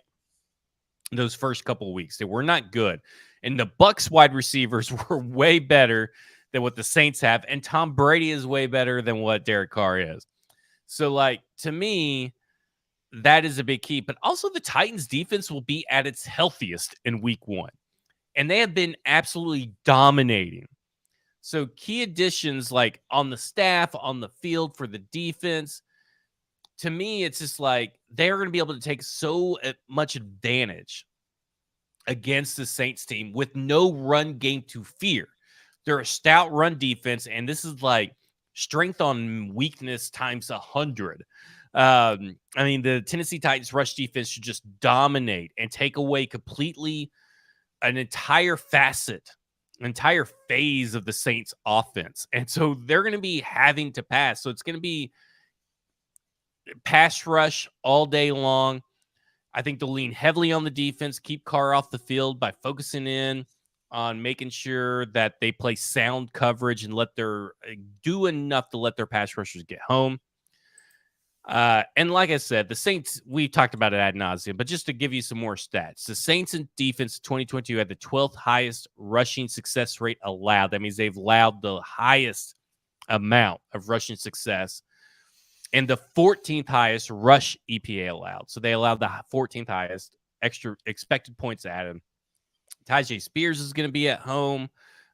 Those first couple of weeks, they were not good. And the Bucs wide receivers were way better than what the Saints have. And Tom Brady is way better than what Derek Carr is. So like, to me, that is a big key. But also the Titans defense will be at its healthiest in week 1. And they have been absolutely dominating. So key additions like on the staff, on the field for the defense, to me, it's just like they're going to be able to take so much advantage against the Saints team with no run game to fear. They're a stout run defense, and this is like strength on weakness times 100. I mean, the Tennessee Titans rush defense should just dominate and take away completely an entire phase of the Saints offense. And so they're going to be having to pass. So it's going to be pass rush all day long. I think they'll lean heavily on the defense, keep Carr off the field by focusing in on making sure that they play sound coverage and do enough to let their pass rushers get home. And like I said, the Saints, we talked about it ad nauseum, but just to give you some more stats, the Saints in defense 2022 had the 12th highest rushing success rate allowed. That means they've allowed the highest amount of rushing success and the 14th highest rush EPA allowed. So they allowed the 14th highest extra expected points added. Tajay Spears is going to be at home,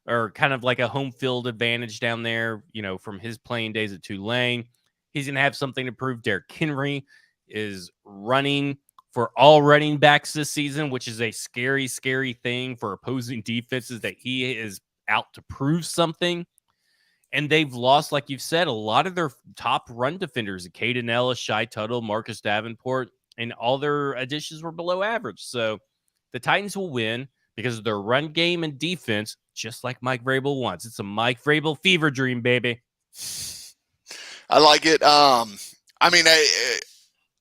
or kind of like a home field advantage down there, from his playing days at Tulane. He's going to have something to prove. Derrick Henry is running for all running backs this season, which is a scary, scary thing for opposing defenses, that he is out to prove something. And they've lost, like you've said, a lot of their top run defenders, Caden Ellis, Shai Tuttle, Marcus Davenport, and all their additions were below average. So the Titans will win because of their run game and defense, just like Mike Vrabel wants. It's a Mike Vrabel fever dream, baby. I like it. I mean,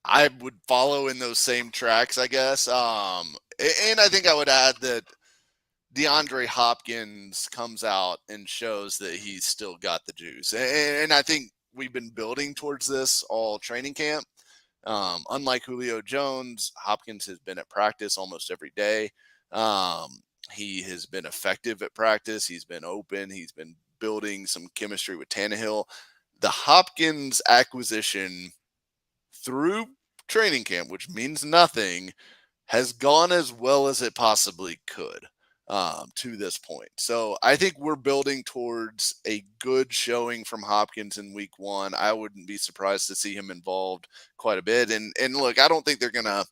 I would follow in those same tracks, I guess. And I think I would add that DeAndre Hopkins comes out and shows that he's still got the juice. And I think we've been building towards this all training camp. Unlike Julio Jones, Hopkins has been at practice almost every day. He has been effective at practice. He's been open. He's been building some chemistry with Tannehill. The Hopkins acquisition through training camp, which means nothing, has gone as well as it possibly could to this point. So I think we're building towards a good showing from Hopkins in week 1. I wouldn't be surprised to see him involved quite a bit. And look, I don't think they're going to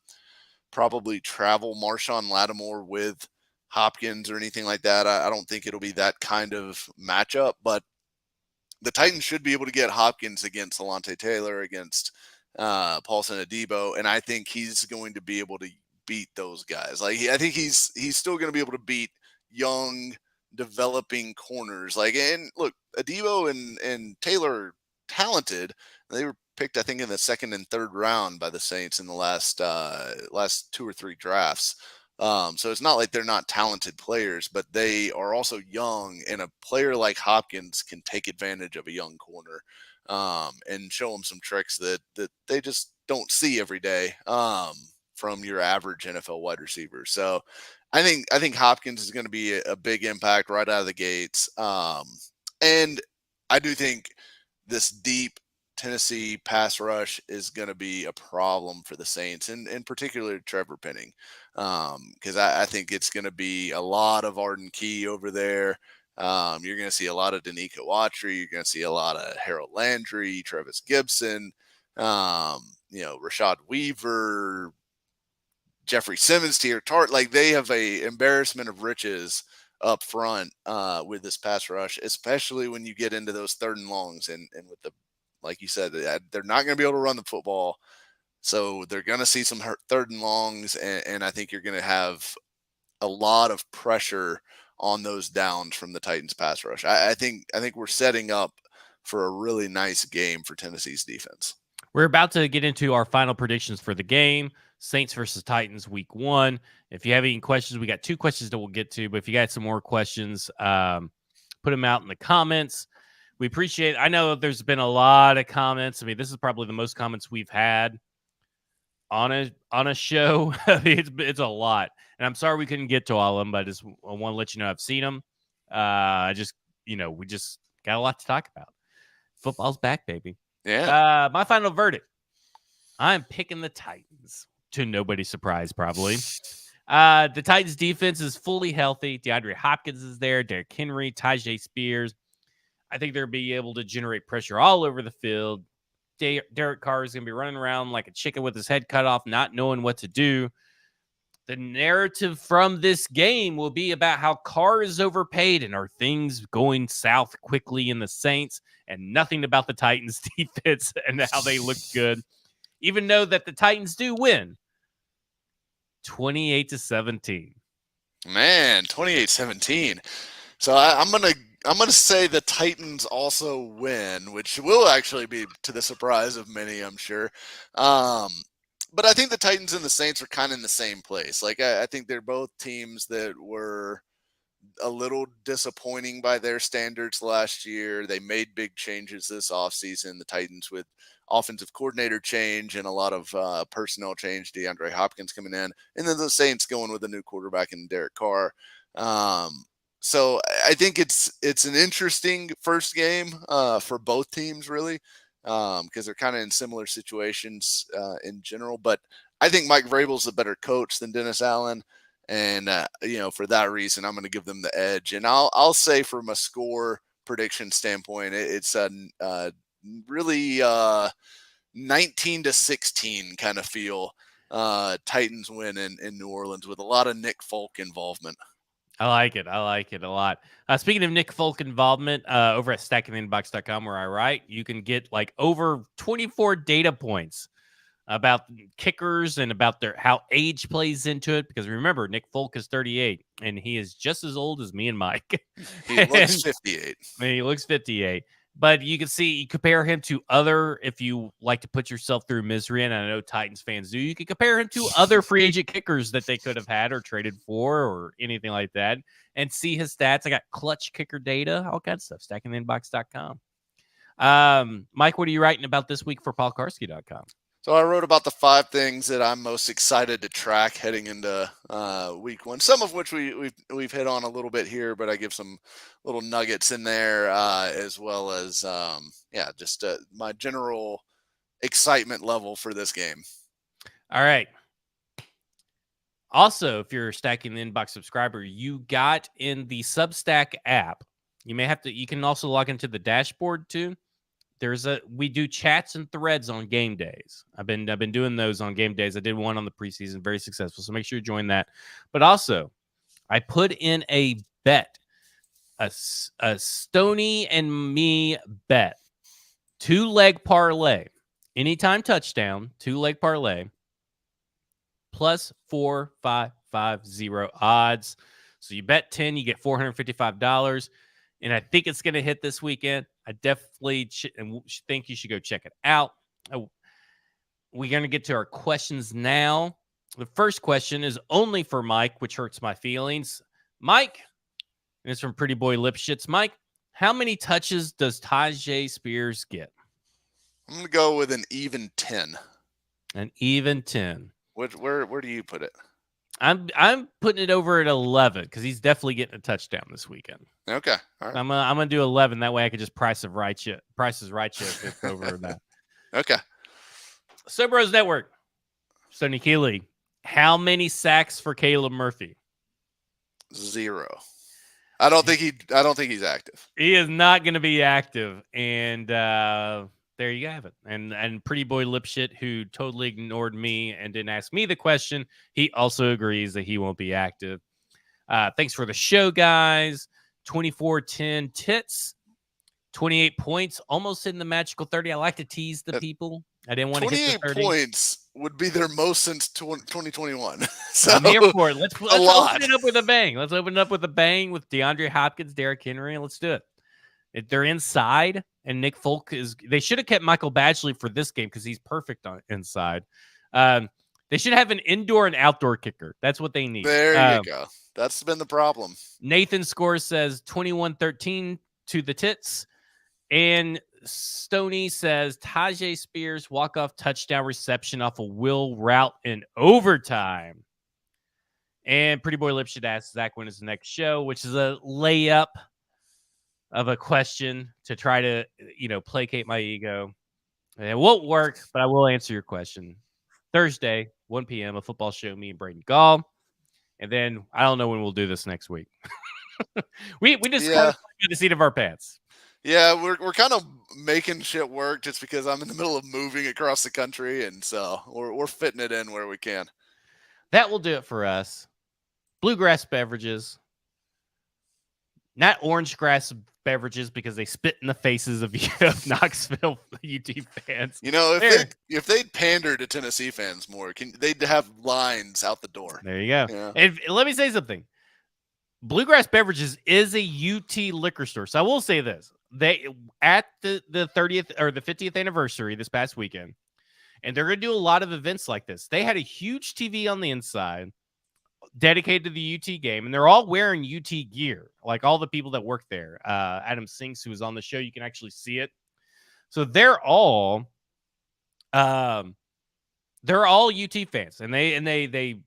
probably travel Marshawn Lattimore with Hopkins or anything like that. I don't think it'll be that kind of matchup, but the Titans should be able to get Hopkins against Alontae Taylor, against Paulson Adebo, and I think he's going to be able to beat those guys. I think he's still going to be able to beat young, developing corners. And look, Adebo and Taylor are talented. They were picked, I think, in the 2nd and 3rd round by the Saints in the last 2 or 3 drafts. So it's not like they're not talented players, but they are also young, and a player like Hopkins can take advantage of a young corner and show them some tricks that they just don't see every day from your average NFL wide receiver. So I think Hopkins is going to be a big impact right out of the gates. And I do think this deep Tennessee pass rush is going to be a problem for the Saints, and in particular Trevor Penning, because I think it's going to be a lot of Arden Key over there. You're going to see a lot of Danico Autry. You're going to see a lot of Harold Landry, Travis Gibson, Rashad Weaver, Jeffrey Simmons, Tier Tart. They have a embarrassment of riches up front with this pass rush, especially when you get into those 3rd and longs and with the, like you said, they're not going to be able to run the football. So they're going to see some 3rd and longs, and I think you're going to have a lot of pressure on those downs from the Titans pass rush. I think we're setting up for a really nice game for Tennessee's defense. We're about to get into our final predictions for the game. Saints versus Titans week 1. If you have any questions, we got 2 questions that we'll get to, but if you got some more questions, put them out in the comments. We appreciate it. I know there's been a lot of comments. I mean, this is probably the most comments we've had on a show. It's a lot. And I'm sorry we couldn't get to all of them, but I want to let you know I've seen them. We just got a lot to talk about. Football's back, baby. Yeah. My final verdict. I'm picking the Titans, to nobody's surprise, probably. The Titans defense is fully healthy. DeAndre Hopkins is there. Derrick Henry, Tajay Spears. I think they'll be able to generate pressure all over the field. Derek Carr is going to be running around like a chicken with his head cut off, not knowing what to do. The narrative from this game will be about how Carr is overpaid and are things going south quickly in the Saints, and nothing about the Titans defense and how they look good. even though that the Titans do win 28-17. Man, 28-17. So I'm gonna say the Titans also win, which will actually be to the surprise of many, I'm sure. But I think the Titans and the Saints are kind of in the same place. Like I think they're both teams that were a little disappointing by their standards last year. They made big changes this offseason. The Titans with offensive coordinator change and a lot of personnel change, DeAndre Hopkins coming in, and then the Saints going with a new quarterback in Derek Carr. So I think it's an interesting first game for both teams, really, because they're kind of in similar situations in general. But I think Mike Vrabel's a better coach than Dennis Allen. And, for that reason, I'm going to give them the edge. And I'll say from a score prediction standpoint, it's a really 19-16 kind of feel. Titans win in New Orleans with a lot of Nick Folk involvement. I like it. I like it a lot. Speaking of Nick Folk involvement, over at stackingtheinbox.com where I write, you can get like over 24 data points about kickers and about how age plays into it. Because remember, Nick Folk is 38, and he is just as old as me and Mike. He looks 58. He looks 58. But you can see, you compare him to other, if you like to put yourself through misery, and I know Titans fans do, you can compare him to other free agent kickers that they could have had or traded for or anything like that and see his stats. I got clutch kicker data, all kinds of stuff, stackingtheinbox.com. Mike, what are you writing about this week for paulkarski.com? So I wrote about the 5 things that I'm most excited to track heading into week 1. Some of which we've hit on a little bit here, but I give some little nuggets in there as well as just my general excitement level for this game. All right. Also, if you're a Stacking the Inbox subscriber, you got in the Substack app. You can also log into the dashboard too. We do chats and threads on game days. I've been doing those on game days. I did one on the preseason, very successful. So make sure you join that. But also, I put in a bet, a Stoney and me bet, 2-leg parlay, anytime touchdown, 2-leg parlay, plus 4,550 odds. So you bet 10, you get $455. And I think it's going to hit this weekend. I definitely think you should go check it out. We're going to get to our questions now. The first question is only for Mike, which hurts my feelings. Mike, and it's from Pretty Boy Lipschitz. Mike, how many touches does Tyjae Spears get? I'm going to go with an even 10. An even 10. Where do you put it? I'm putting it over at 11 because he's definitely getting a touchdown this weekend. Okay, all right. I'm gonna do 11. That way I could just price is right shit over that. Okay. So Bros Network. Sonny Keeley. How many sacks for Caleb Murphy? 0. I don't think he's active. He is not going to be active, and there you have it. And Pretty Boy Lipshit, who totally ignored me and didn't ask me the question, he also agrees that he won't be active. Thanks for the show, guys. 24-10 tits, 28 points, almost in the magical 30. I like to tease the people. I didn't want to hit the 30. 28 points would be their most since 2021. So I'm here for it. Let's open it up with a bang. Let's open it up with a bang with DeAndre Hopkins, Derrick Henry, and let's do it. If they're inside, and Nick Folk they should have kept Michael Badgley for this game because he's perfect on inside. They should have an indoor and outdoor kicker. That's what they need. There you go. That's been the problem. Nathan Scores says 21-13 to the tits. And Stoney says Tyjae Spears walk-off touchdown reception off a will route in overtime. And Pretty Boy Lip should ask Zach when is the next show, which is a layup of a question to try to, placate my ego. It won't work, but I will answer your question. Thursday, 1 p.m., a football show, me and Braden Gall. And then I don't know when we'll do this next week. we just kind of the seat of our pants. Yeah, we're kind of making shit work just because I'm in the middle of moving across the country, and so we're fitting it in where we can. That will do it for us. Bluegrass beverages, not orange grass beverages because they spit in the faces of Knoxville UT fans. You know, if they'd pander to Tennessee fans more, they'd have lines out the door. There you go. Yeah. And let me say something. Bluegrass Beverages is a UT liquor store. So I will say this. They at the 30th or the 50th anniversary this past weekend, and they're going to do a lot of events like this. They had a huge TV on the inside dedicated to the UT game, and they're all wearing UT gear, like all the people that work there. Adam Sinks, who was on the show, you can actually see it. So they're all UT fans, and they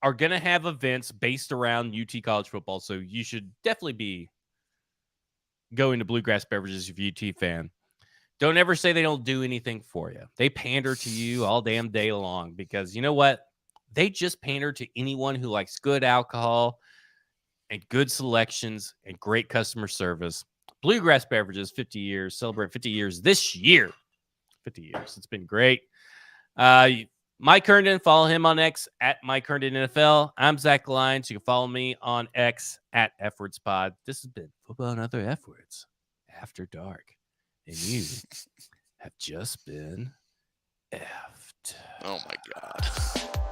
are going to have events based around UT college football. So you should definitely be going to Bluegrass Beverages if you're a UT fan. Don't ever say they don't do anything for you. They pander to you all damn day long because you know what? They just pander to anyone who likes good alcohol and good selections and great customer service. Bluegrass Beverages, 50 years, celebrate 50 years this year. 50 years. It's been great. Mike Herndon, follow him on X at Mike Herndon NFL. I'm Zach Lyons. You can follow me on X at FWordsPod. This has been Football and Other F Words After Dark. And you have just been effed. Oh, my God.